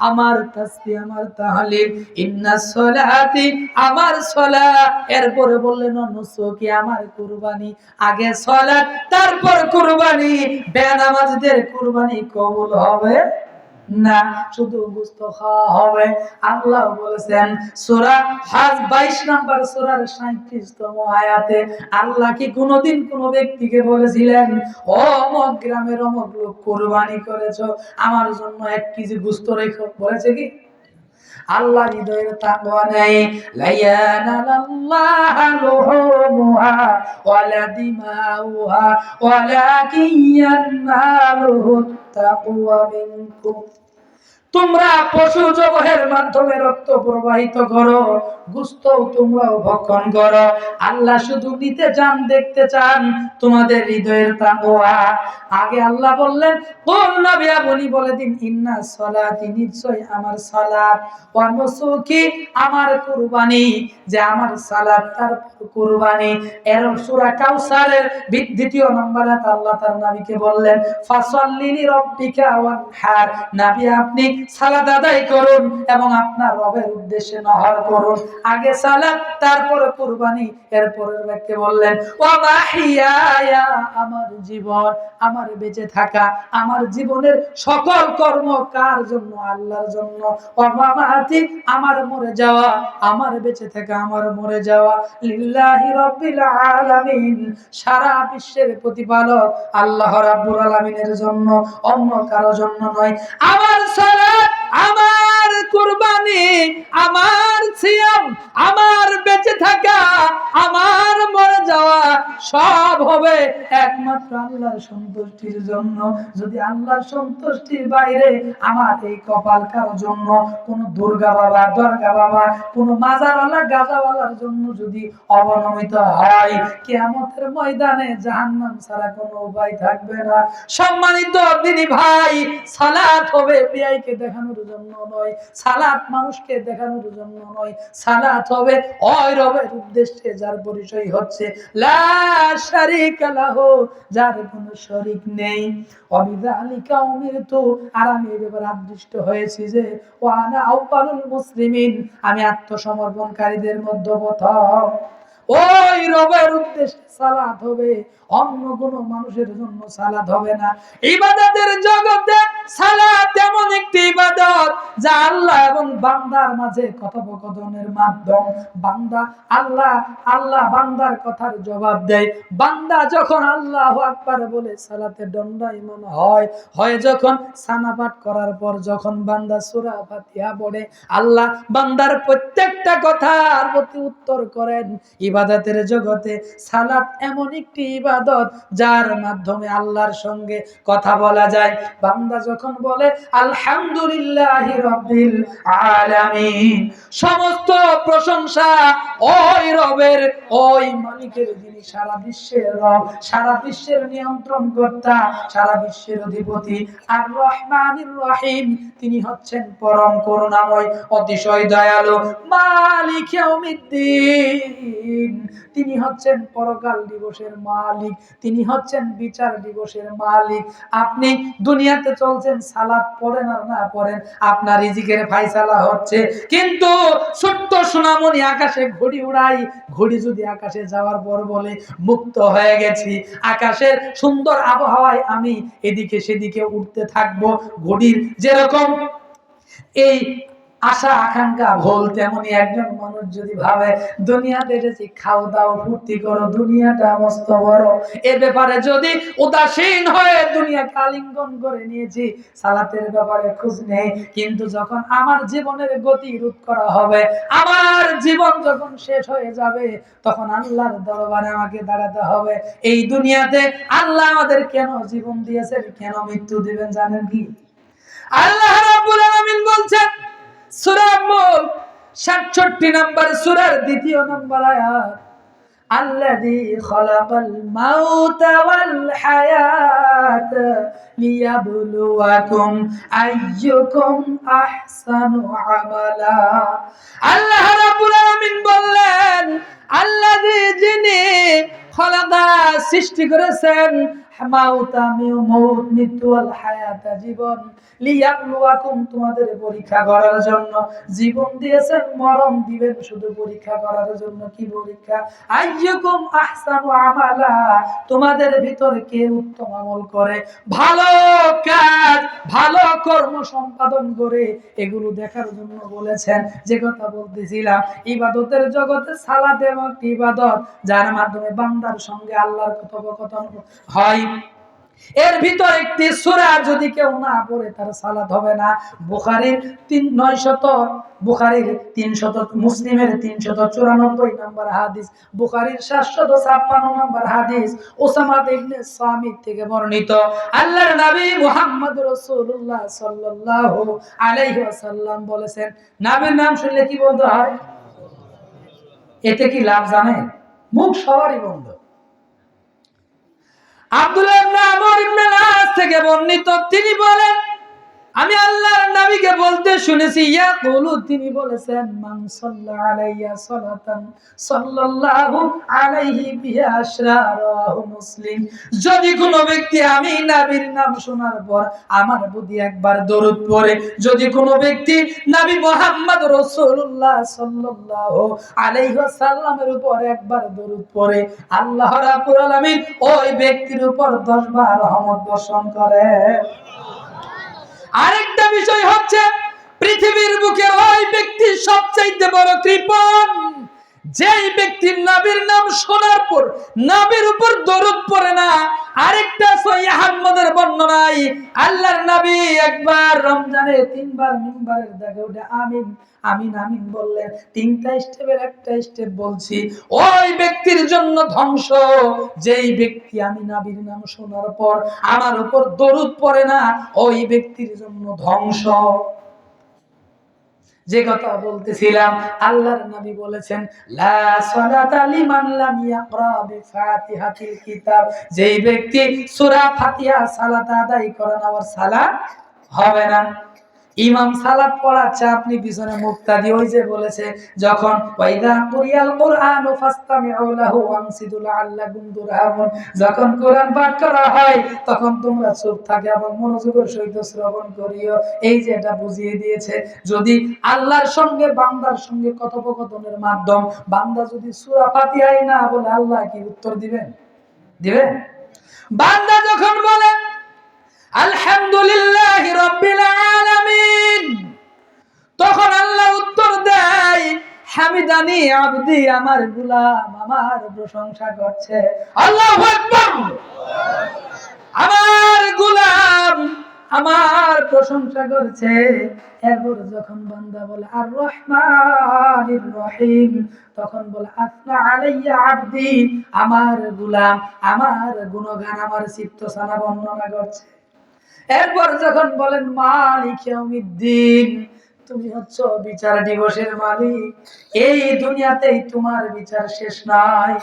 আমার তাসবিহ, আমার তাহলিল, ইন্না সলাতি, আমার সালাত। এরপরে বললেন নুসুকি, আমার কুরবানি। আগে সালাত তারপর কুরবানি। বেনামাজদের কুরবানি কবুল হবে না, শুধু গোশত খাওয়া হবে। আল্লাহ বলেছেন সূরা হজ 22 নাম্বার সূরার 37তম আয়াতে, আল্লাহ কি কোনদিন কোন ব্যক্তিকে বলেছিলেন, ও অমুক গ্রামের অমুক লোক কুরবানি করেছো, আমার জন্য 1 কেজি গোশত রেখো? বলেছে কি? আল্লাহ হৃদয়ের তাকওয়া নেই। লায়ানাল্লাহু লুহুমুহা ওয়ালা দিমাউহা ওয়ালাকিন ইয়ানালুহু তাকওয়া মিনকুম। তোমরা পশু জবহের মাধ্যমে রক্ত প্রবাহিত করো, গোশত তোমরাও ভক্ষণ করো, আল্লাহ শুধু নিতে চান, দেখতে চান তোমাদের হৃদয়ের তাকওয়া। আগে আল্লাহ বললেন, কোন নবী আপনি বলে দিন, ইন্না সলাতি, নিশ্চয় আমার সালাত, ওয়া নুসুকি, আমার কুরবানি, যে আমার সালাত তারপর কুরবানি। এর সূরা কাউসারের 2 নম্বরে আল্লাহ তার নবীকে বললেন, ফাসাল্লি লিরাব্বিকা ওয়ানহার, নবী আপনি সালাত আদায় করুন এবং আপনার রবের উদ্দেশ্যে নহর করুন। আগে সালাত তারপর কুরবানি। এরপরের বাক্যে বললেন, ওয়া মাহিয়ায়া, আমার জীবন, আমার বেঁচে থাকা, আমার জীবনের সকল কর্ম কার জন্য? আল্লাহর জন্য। ওয়া মামাতি, আমার মরে যাওয়া, আমার বেঁচে থাকা, আমার মরে যাওয়া, লিল্লাহি রাব্বিল আলামিন, সারা বিশ্বের প্রতিপালক আল্লাহ রাব্বুল আলামিনের জন্য, অন্য কারো জন্য নয়। আমার সালাত, আমার কুরবানি, আমার সিয়াম, আমার বেঁচে থাকা, আমার মরে যাওয়া সব হবে একমাত্র আল্লাহর সন্তুষ্টির জন্য। যদি আল্লাহর সন্তুষ্টির বাইরে আমার এই কপাল কারোর জন্য, কোন দুর্গা বাবা, দরগা বাবা, কোন মাজারওয়ালা, গাজাওয়ালার জন্য যদি অবনমিত হয়, কিয়ামতের ময়দানে জাহান্নাম ছাড়া কোনো উপায় থাকবে না। সম্মানিত দিনী ভাই, সালাত হবে বিআইকে দেখানোর জন্য নয়, সালাত মানুষকে দেখানোর জন্য নয়, সালাত হবে ওই রবের উদ্দেশ্যে যার পরিচয় হচ্ছে লা শারীকা লাহু, যার কোনো শরীক নেই। ওয়াবিযালিকা উমিরতু, আর আমি এই ব্যাপারে আদিষ্ট হয়েছি যে ওয়া আনা আউয়ালুল মুসলিমিন, আমি আত্মসমর্পণকারীদের মধ্যে প্রথম। ওই রবের উদ্দেশ্যে সালাত হবে, অন্য কোনো মানুষের জন্য সালাত হবে না। ইবাদতের জগতে সালাত এমন একটি ইবাদত যা আল্লাহ এবং বান্দার মাঝে কথোপকথনের মাধ্যম। বান্দা আল্লাহ বান্দার কথার জবাব দেয়। বান্দা যখন আল্লাহু আকবার বলে সালাতে দণ্ডায়মান হয় যখন সানা পাঠ করার পর যখন বান্দা সূরা ফাতিহা পড়ে, আল্লাহ বান্দার প্রত্যেকটা কথার প্রতি উত্তর করেন। ইবাদতের জগতে সালাত এমন একটি ইবাদত যার মাধ্যমে আল্লাহর সঙ্গে কথা বলা যায়। বান্দা যখন বলে আলহামদুলিল্লাহি রাব্বিল আলামিন, সমস্ত প্রশংসা ওই রবের, ওই মালিকের, যিনি সারা বিশ্বের রব, সারা বিশ্বের নিয়ন্ত্রণ কর্তা, সারা বিশ্বের অধিপতি। আর রহমানির রহিম, তিনি হচ্ছেন পরম করুণাময়, অতিশয় দয়ালু। মালিক ইয়াউমিদ্দিন, তিনি হচ্ছেন পরকাল দিবসের মালিক, তিনি হচ্ছেন বিচার দিবসের মালিক। আপনি দুনিয়াতে চলছেন, সালাত পড়েন আর না পড়েন, আপনার রিজিকের ফায়সালা হচ্ছে। কিন্তু ছোট্ট সোনামণি আকাশে ঘুড়ি উড়াই, ঘুড়ি যদি আকাশে যাওয়ার পর বলে মুক্ত হয়ে গেছি, আকাশের সুন্দর আবহাওয়ায় আমি এদিকে সেদিকে উঠতে থাকবো, ঘুড়ির যেরকম এই আশা আকাঙ্ক্ষা ভুল, তেমনি একজন মানুষ যদি ভাবে দুনিয়াতে এসেছি, খাও দাও ফুর্তি করো, দুনিয়াটা মস্ত বড়, এ ব্যাপারে যদি উদাসীন হয়ে দুনিয়াকে আলিঙ্গন করে নিয়েছি, সালাতের ব্যাপারে খোঁজ নেই, কিন্তু যখন আমার জীবনের গতি রোধ করা হবে, আমার জীবন যখন শেষ হয়ে যাবে, তখন আল্লাহর দরবারে আমাকে দাঁড়াতে হবে। এই দুনিয়াতে আল্লাহ আমাদের কেন জীবন দিয়েছেন, কেন মৃত্যু দিবেন জানেন কি? আল্লাহ রাব্বুল আলামিন বলছেন সূরা মুলক ৬৭ নম্বর সূরার ২য় নম্বর আয়াত, আল্লাযী খালাকাল মাউতা ওয়াল হায়াতা লিয়াবলুয়াকুম আইয়ুকুম আহসানু আমালা। আল্লাহ রাব্বুল আলামিন বললেন, আল্লাযী, যিনি খালাকা, সৃষ্টি করেছেন, মাউতা, মউত মৃত্যু, ওয়াল হায়াতা জীবন, লিয়াবলুয়াকুম তোমাদের পরীক্ষা করার জন্য জীবন দিয়েছেন, মরণ দিবেন শুধু পরীক্ষা করার জন্য। কি পরীক্ষা? আইয়ুকুম আহসানু আমালা, তোমাদের ভিতরে কে উত্তম আমল করে, ভালো কাজ, ভালো কর্ম সম্পাদন করে, এগুলো দেখার জন্য বলেছেন। যে কথা বলতেছিলাম, ইবাদতের জগতে সালাত এবং ইবাদত, যার মাধ্যমে বান্দার সঙ্গে আল্লাহর কথোপকথন হয়, এর ভিতর একটি সূরা যদি কেউ না পড়ে তার সালাত হবে না। বুখারীর ৩০০, মুসলিমের ৩৯৪ নম্বর হাদিস, বুখারীর ৭৫৬ নম্বর হাদিস, ওসামা ইবনে সামিত থেকে বর্ণিত। আল্লাহর নবী মুহাম্মদ রাসূলুল্লাহ সাল্লাল্লাহু আলাইহি ওয়াসাল্লাম বলেছেন, নবীর নাম শুনলে কি বলতে হয়? এতে কি লাভ জানেন? মুখ সবারই বন্ধ। আব্দুল্লাহ ইবনে আমর ইবনে আস থেকে বর্ণিত, তিনি বলেন, আমি আল্লাহর নবীকে বলতে শুনেছি, ইয়াকুলু, তিনি বলেছেন, মান সাল্লা আলাইয়া সালাতান সাল্লাল্লাহু আলাইহি বিহা আশরা, রাওয়াহু মুসলিম। যদি কোনো ব্যক্তি আমি নবীর নাম শোনার পর আমার প্রতি একবার দরুদ পড়ে, যদি কোনো ব্যক্তি নবী মুহাম্মদ রাসূলুল্লাহ সাল্লাল্লাহু আলাইহি ওয়াসাল্লামের উপর একবার দরুদ পড়ে, আল্লাহ রাব্বুল আলামিন ওই ব্যক্তির উপর 10 বার রহমত বর্ষণ করে। আরেকটা বিষয় হচ্ছে, পৃথিবীর বুকে ওই ব্যক্তি সবচাইতে বড় কৃপণ, যেই ব্যক্তি নবীর নাম শোনার পর নবীর উপর দরুদ পড়ে না। আরেকটা সহিহ আহমদের বর্ণনায় আল্লাহর নবী একবার রমজানে 3 বার মিম্বারের দাগে উঠে আমিন আমিন আমিন বললেন। 3টা স্টেপের একটা স্টেপ বলছি, ওই ব্যক্তির জন্য ধ্বংস, যেই ব্যক্তি আমি নবীর নাম শোনার পর আমার উপর দরুদ পড়ে না, ওই ব্যক্তির জন্য ধ্বংস। যে কথা বলতেছিলাম, আল্লাহর নবী বলেছেন, লা সালাতা লিমান লাম ইয়াকরা বিফাতিহাতিল কিতাব, যেই ব্যক্তি সূরা ফাতিহা সালাত আদায় করে না, ওর সালাত হবে না। ইমাম সালাত পড়াচ্ছে, আপনি পিছনে মুক্তাদি, ওই যে বলেছে, যখন ওয়াইদা কুরিয়াল কুরআনু ফাসতামিউ লাহু ওয়ানসিতু লাআল্লাকুম তুরহামুন, যখন কোরআন পাঠ করা হয় তখন তোমরা চুপ থাকে এবং মনোযোগের সহিত শ্রবণ করিও। এই যে এটা বুঝিয়ে দিয়েছে, যদি আল্লাহর সঙ্গে বান্দার সঙ্গে কথোপকথনের মাধ্যম, বান্দা যদি সূরা ফাতিহাই না বলে, আল্লাহ কি উত্তর দিবেন? দিবেন? বান্দা যখন বলে আলহামদুলিল্লাহি রাব্বিল আলামিন, তখন আল্লাহ উত্তর দেয়, হামিদানি আবদি, আমার গোলাম আমার প্রশংসা করছে। আল্লাহু আকবার, আমার গোলাম আমার প্রশংসা করছে। এরপর যখন বান্দা বলে আর রহমানির রহিম, তখন বলে আসনা আলাইয়া আবদি, আমার গোলাম আমার গুণগান, আমার চিত্তসানা বর্ণনা করছে। এরপর যখন বলেন মালিক ইয়াউমিদ্দিন, তুমি হচ্ছ বিচার দিবসের মালিক, এই দুনিয়াতেই তোমার বিচার শেষ নাই।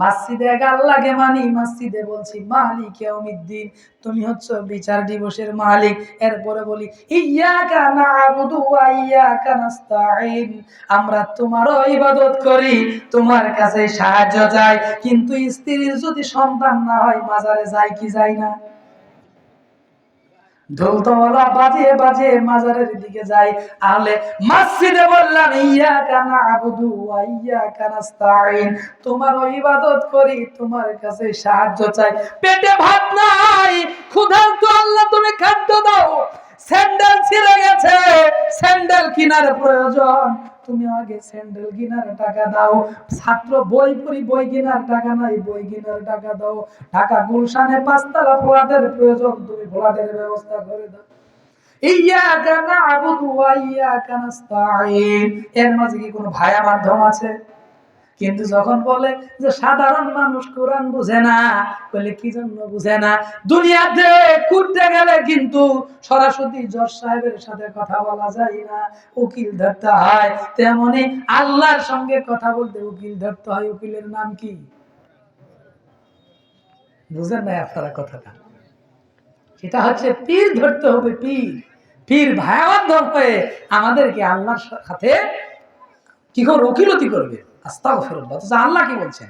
মসজিদে আল্লাহকে মানি, মসজিদে বলছি মালিক ইয়াউমিদ্দিন, তুমি হচ্ছ বিচার দিবসের মালিক। এরপরে বলি ইয়্যাকা না'বুদু ওয়া ইয়্যাকা নাস্তাঈন, আমরা তোমারও ইবাদত করি, তোমার কাছে সাহায্য চাই। কিন্তু স্ত্রীর যদি সন্তান না হয় মাজারে যায় কি যায় না? ঢোলতলা বাজিয়ে বাজিয়ে মাজারের দিকে যাই। আহলে মসজিদে বললাম ইয়্যাকা না'বুদু ওয়া ইয়্যাকা নাস্তাঈন, তোমার ইবাদত করি, তোমার কাছে সাহায্য চাই। পেটে ভাত নাই, ক্ষুধার্ত, আল্লাহ তুমি খাদ্য দাও। স্যান্ডেল ছিঁড়ে গেছে, স্যান্ডেল কেনার প্রয়োজন, তুমি আগে স্যান্ডেল কেনার টাকা দাও। ছাত্র বই পড়ি, বই কেনার টাকা নাই, বই কেনার টাকা দাও। ঢাকা গুলশানে 5 তলা ফ্ল্যাটের প্রয়োজন, তুমি ফ্ল্যাটের ব্যবস্থা করে দাও। ইয়্যাকা না'বুদু ওয়া ইয়্যাকা নাস্তাঈন, এর মাঝে কি কোনো ভায়া মাধ্যম আছে? কিন্তু যখন বলে যে সাধারণ মানুষ কোরআন বুঝে না, বলে কি জন্য বুঝে না? দুনিয়াতে করতে গেলে কিন্তু সরাসরি জজ সাহেবের সাথে কথা বলা যায় না, উকিল ধরতে হয়। তেমনি আল্লাহর সঙ্গে কথা বলতে উকিল ধরতে হয়। উকিলের নাম কি? বুঝেন না আপনারা কথাটা? এটা হচ্ছে পীর ধরতে হবে, পীর। পীর ভায়া মাধ্যম হয়ে আমাদেরকে আল্লাহর সাথে কি করে ওকিলতি করবে। আস্তাগফিরুল্লাহ। তো আল্লাহ কি বলছেন?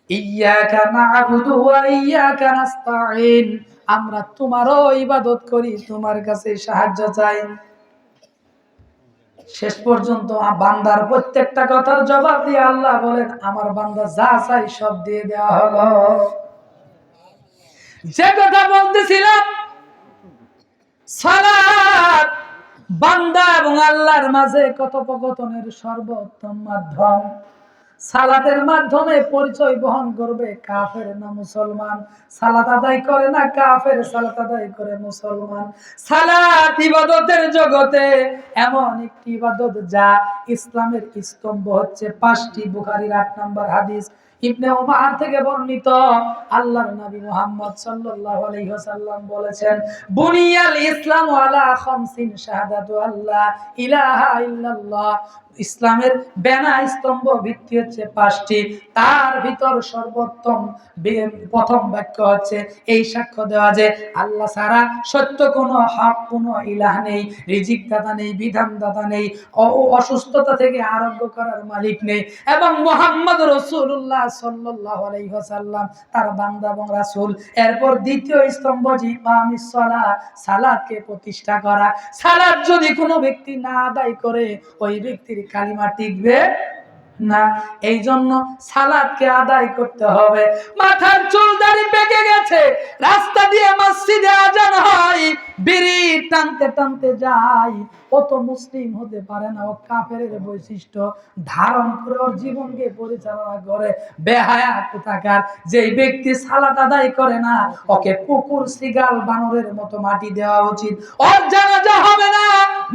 ইয়্যাকা না'বুদু ওয়া ইয়্যাকা নাস্তাঈন, আমরা তোমারও ইবাদত করি, তোমার কাছে সাহায্য চাই। শেষ পর্যন্ত বান্দার প্রত্যেকটা কথার জবাব দিয়ে আল্লাহ বলেন আমার বান্দা যা চাই সব দিয়ে দেওয়া হলো। যে কথা বলতেছিলাম, সালাত বান্দা এবং আল্লাহর মাঝে কথোপকথনের সর্বোত্তম মাধ্যম। সালাতের মাধ্যমে পরিচয় বহন করবে কাফের না মুসলমান। সালাত আদায় করে না কাফের, সালাত আদায় করে মুসলমান। সালাত ইবাদতের জগতে এমন একটি ইবাদত যা ইসলামের স্তম্ভ হচ্ছে 5টি। বুখারীর 8 নম্বর হাদিস, ইবনে ওমর থেকে বর্ণিত, আল্লাহর নবী মুহাম্মদ সাল্লাল্লাহু আলাইহি ওয়াসাল্লাম বলেছেন বুনিয়াল ইসলামু আলা খামসিন শাহাদাতু আল্লাহ ইলাহা ইল্লাল্লাহ, ইসলামের বেনা স্তম্ভ ভিত্তি হচ্ছে 5টি। তার ভিতর সর্বোত্তম প্রথম বাক্য হচ্ছে এই সাক্ষ্য দেওয়া যে আল্লাহ ছাড়া সত্য কোনো হক কোনো ইলাহ নেই, রিজিক দাতা নেই, বিধান দাতা নেই, অসুস্থতা থেকে আরোগ্য করার মালিক নেই, এবং মুহাম্মদ রাসূলুল্লাহ সাল্লাল্লাহু আলাইহি ওয়াসাল্লাম তার বান্দা এবং রাসূল। এরপর দ্বিতীয় স্তম্ভ যে ইকামিস সালাত, সালাতকে প্রতিষ্ঠা করা। সালাত যদি কোনো ব্যক্তি না আদায় করে ওই ব্যক্তির কালিমা টিকবে না। এই জন্য সালাতকে আদায় করতে হবে। মাথার চুল দাড়ি পেকে গেছে, রাস্তা দিয়ে মসজিদে আজান হয়, বিড়ি টানতে টানতে যায়, ও তো মুসলিম হতে পারে না, ও কাফেরের বৈশিষ্ট্য ধারণ করে ওর জীবনকে পরিচালনা করে। বেহায়া কোথাকার! যে ব্যক্তি সালাত আদায় করে না ওকে কুকুর সিগাল বানরের মতো মাটি দেওয়া উচিত। ওর জানাজা হবে না,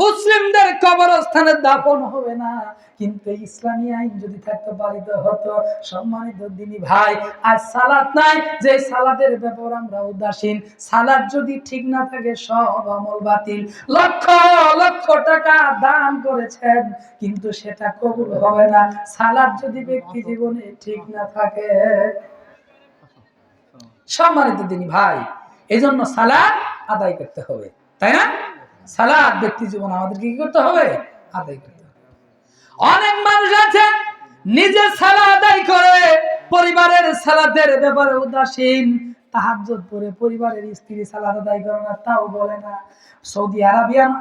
মুসলিমদের কবরস্থানে দাফন হবে না। কিন্তু ইসলামী আইন যদি থাকতে পালিত হতো। সম্মানিত দিনী ভাই, আজ সালাত নাই, যে সালাতের ব্যাপারে আমরা উদাসীন। সালাত যদি ঠিক না থাকে সব আমল বাতিল। লক্ষ লক্ষ টাকা দান করেছেন কিন্তু সেটা কবুল হবে না সালাত যদি ব্যক্তি জীবনে ঠিক না থাকে। সম্মানিত দিনী ভাই, এজন্য সালাত আদায় করতে হবে, তাই না? সালাত ব্যক্তি জীবনে আমাদেরকে কি করতে হবে? আদায় করতে হবে। অনেক মানুষ আছে নিজে সালাত আদায় করে পরিবারের সালাতের ব্যাপারে উদাসীন। তাহাজ্জুদ পড়ে পরিবারের স্ত্রী সালাত আদায় করে না তাও বলে না। সৌদি আরবিয়ান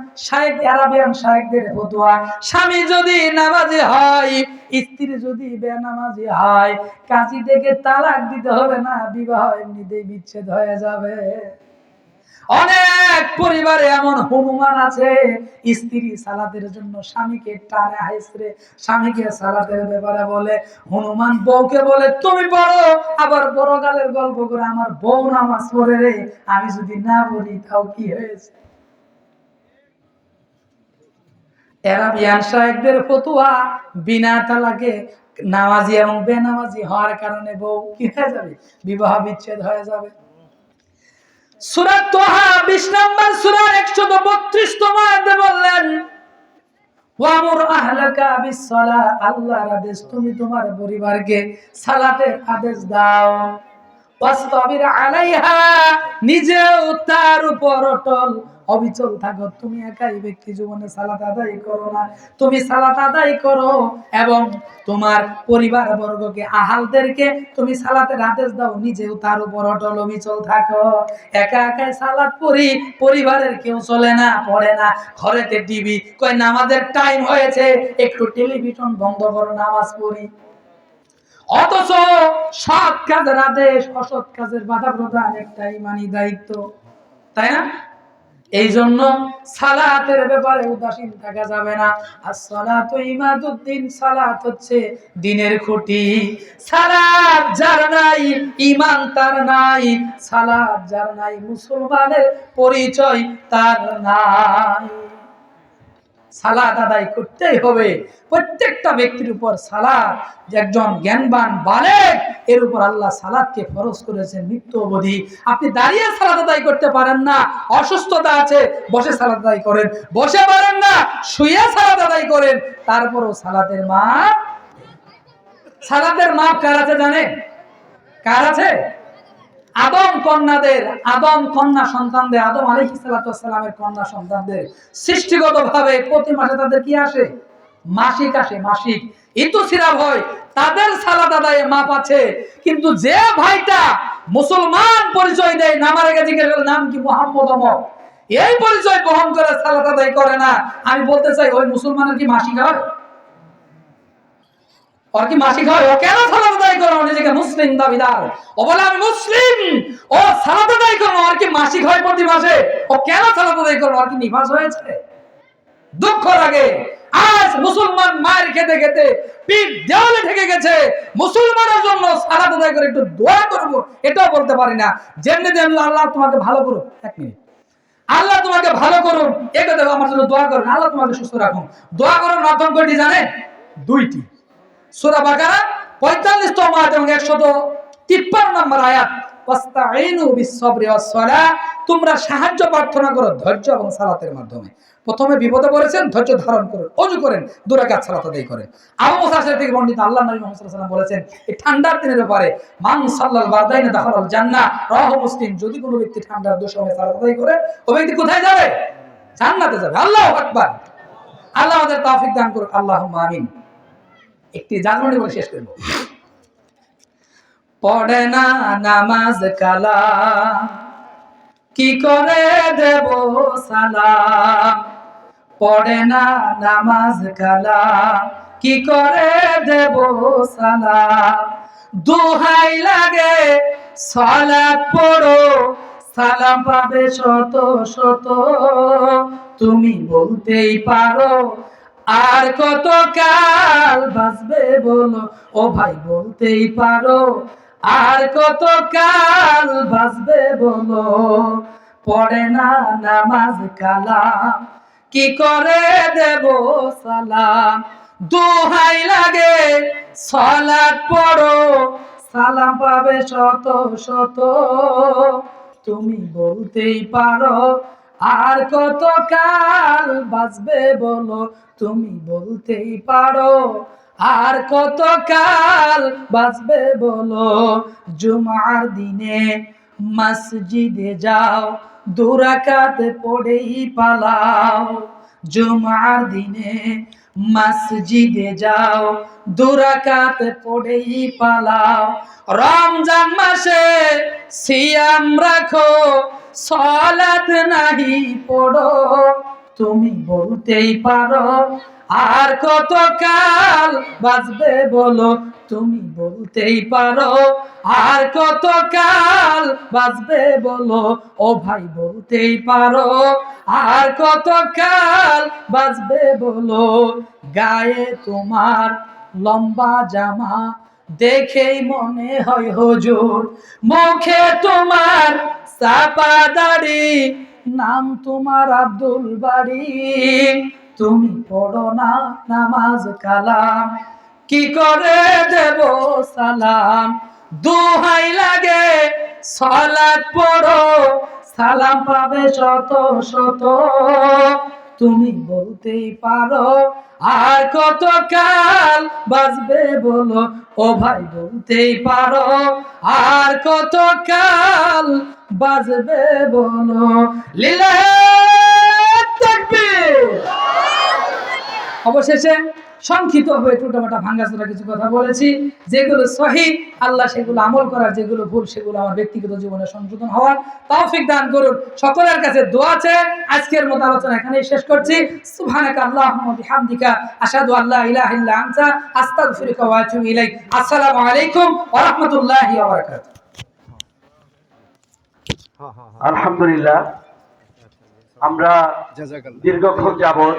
শায়েখদের ফতোয়া, স্বামী যদি নামাজি হয়, স্ত্রী যদি বেনামাজি হয়, কাজী থেকে তালাক দিতে হবে না, বিবাহ এমনিতেই বিচ্ছেদ হয়ে যাবে। অনেক পরিবারে এমন হনুমান আছে, স্ত্রী সালাতের জন্য স্বামীকে টানে হাইসরে স্বামীকে সালাতের ব্যাপারে বলে, হনুমান বউকে বলে তুমি পড়ো, আবার বড় গালের গল্প করে আমার বউ নামাজ পড়ে রে, আমি যদি না পড়ি তাও কি হয়েছে। আরাবিয়ান শায়েখদের ফতোয়া, বিনা তালাকে নামাজি এবং বেনামাজি হওয়ার কারণে বউ কি হয়ে যাবে? বিবাহ বিচ্ছেদ হয়ে যাবে। সূরা তোহা 20 নম্বর সূরার 132তম আয়াতে বললেন, ওয়ামুর আহলাকা বিসসালাহ, আল্লাহর আদেশ তুমি তোমার পরিবারকে সালাতের আদেশ দাও। ওয়াসতাবির আলাইহা, নিজেও তার উপর অটল অবিচল থাকো। তুমি একাই ব্যক্তি জীবনে সালাত আদায় করো না, তুমি সালাত আদায় করো এবং তোমার পরিবার বর্গকে, আহালদেরকে তুমি সালাতের আদেশ দাও, নিজেও তার উপর অটল অবিচল থাকো। একা একাই সালাত পড়ি, পরিবারের কেউ চলে না, পড়ে না, ঘরেতে টিভি, কই নামাজের টাইম হয়েছে, একটু টেলিভিশন বন্ধ করো, নামাজ পড়ি। অথচ সৎ কাজের আদেশ, অসৎ কাজের বাধা প্রদান একটা ইমানি দায়িত্ব, তাই না? এই জন্য সালাতের ব্যাপারে উদাসীন থাকা যাবে না। as-salatu ইমাদুদ্দিন, সালাত হচ্ছে দ্বীনের খুঁটি। সালাত যার নাই, ঈমান তার নাই। সালাত যার নাই, মুসলমানের পরিচয় তার নাই। সালাত আদায় করতেই হবে। প্রত্যেকটা ব্যক্তির উপর সালাত, যে একজন জ্ঞানবান বালেগ, এর উপর আল্লাহ সালাতকে ফরজ করেছেন নিত্য অবধি। আপনি দাঁড়িয়ে সালাত আদায় করতে পারেন না, অসুস্থতা আছে, বসে সালাত আদায় করেন। বসে পারেন না, শুয়ে সালাত আদায় করেন। তারপরও সালাতের মাপ, সালাতের মাপ কার আছে জানেন? কার আছে? আদম কন্যাদের, আদম কন্যা সন্তানদের, আদম আলাইহিস সালাতু ওয়াস সালামের কন্যা সন্তানদের সৃষ্টিগতভাবে প্রতি মাসে তাদের কি আসে? মাসিক আসে, মাসিক ইতুসিরাব হয়। তাদের সালাত আদায়ে মাপ আছে। কিন্তু যে ভাইটা মুসলমান পরিচয় দেয়, নামার আগে জিজ্ঞেস করে নাম কি, মুহাম্মদ অমর, এই পরিচয় বহন করে সালাত আদায় করে না, আমি বলতে চাই ওই মুসলমানের কি মাসিক হয়? ওর কি মাসিক হয়? ও কেন সালাত আদায় করে? নিজেকে মুসলিম দাবিদার, ও বলে আমি মুসলিম, ও সালাত আদায় করে। ওর কি মাসিক হয় প্রতি মাসে? ও কেন সালাত আদায় করে? ওর কি নিফাস হয়েছে? দুঃখ লাগে। আজ মুসলমান মায়ের খেতে খেতে পিঠ দেওয়ালে ঠেকে গেছে। মুসলমানের জন্য সালাত আদায় করে একটু দোয়া করব, এটাও বলতে পারি না। যেমনি যেমনি আল্লাহ তোমাকে ভালো করুক, এক মিনিট, আল্লাহ তোমাকে ভালো করুন, এটা দেখো আমার জন্য দোয়া করুন, আল্লাহ তোমাকে সুস্থ রাখুন। দোয়া করার মাধ্যম কয়টি জানেন? দুইটি। সূরা বাকারা 45তম আয়াত এবং 153 নম্বর আয়াত, ওয়াস্তাঈনু বিস-সাবরি ওয়াস-সালাহ, তোমরা সাহায্য প্রার্থনা করো ধৈর্য এবং সালাতের মাধ্যমে। প্রথমে বিপদে পড়েছেন, ধৈর্য ধারণ করুন, ওযু করেন, 2 রাকাত সালাত আদায় করেন। আবু মুসা আশআরী থেকে বর্ণিত, আল্লাহর নবী মুহাম্মদ সাল্লাল্লাহু আলাইহি ওয়াসাল্লাম বলেছেন, এই ঠান্ডার দিনের ব্যাপারে, মান সাল্লাল বারদাইনা দাখালাল জান্নাহ, রাওয়াহু মুসলিম, যদি কোনো ব্যক্তি ঠান্ডার সময় সালাত আদায় করে, ওই ব্যক্তি কোথায় যাবে? জান্নাতে যাবে। আল্লাহু আকবার। আল্লাহ আমাদের তৌফিক দান করুন, আল্লাহুম্মা আমিন। একটি জানমনি বলে শেষ করব। পড়ে না নামাজ কালা, কি করে দেব সালাম? পড়ে না নামাজ কালা, কি করে দেব সালাম? দোহাই লাগে সালাত পড়ো, সালাম পাবে শত শত। তুমি বলতেই পারো আর কত কাল বাঁচবে বলো, ও ভাই বলতেই পারো আর কত কাল বাঁচবে বলো? পড়ে না নামাজ কালাম, কি করে দেব সালাম? দোহাই লাগে সালাত পড়ো, সালাম পাবে শত শত। তুমি বলতেই পারো আর কত কাল বাঁচবে বলো? তুমি বলতেই পারো আর কত কাল বাঁচবে বলো? জুমার দিনে মসজিদে যাও, 2 রাকাত পড়েই পালাও। জুমার দিনে মসজিদে যাও, 2 রাকাত পড়েই পালাও। রমজান মাসে সিয়াম রাখো, সালাত নাহি পড়ো। তুমি বলতেই পারো আর কত কাল বাঁচবে বলো? তুমি বলতেই পারো আর কত কাল বাঁচবে বলো? ও ভাই বলতেই পারো আর কত কাল বাঁচবে বলো? গায়ে তোমার লম্বা জামা দেখেই মনে হয় হুজুর, মুখে তোমার চাপা দাড়ি, নাম তোমার আব্দুল বাড়ি। তুমি পড়ো না নামাজ কালাম, কি করে দেব সালাম? দোহাই লাগে সালাত পড়ো, সালাম পাবে শত শত। তুমি বলতেই পারো আর কত কাল বাঁচবে বলো, ও ভাই বলতেই পারো আর কত কাল বাঁচবে বলো। লিল্লাহে তাকবীর। অবশেষে সংক্ষিপ্ত হয়ে টোটামাটা ভাঙ্গাচোরা কিছু কথা বলেছি, যেগুলো সহিহ আল্লাহ সেগুলো আমল করার, যেগুলো ভুল সেগুলো আমার ব্যক্তিগত জীবনে সংশোধন হওয়ার তৌফিক দান করুন। সকলের কাছে দোয়া চেয়ে আজকের মতো আলোচনা এখানেই শেষ করছি। সুবহানাকা আল্লাহুম্মা বিহামদিকা আশহাদু আল্লা ইলাহা ইল্লা আনতা আস্তাগফিরুকা ওয়া আতুবু ইলাইক। আসসালামু আলাইকুম ওয়া রাহমাতুল্লাহি ওয়া বারাকাতুহু। আলহামদুলিল্লাহ, আমরা দীর্ঘক্ষণ যাবত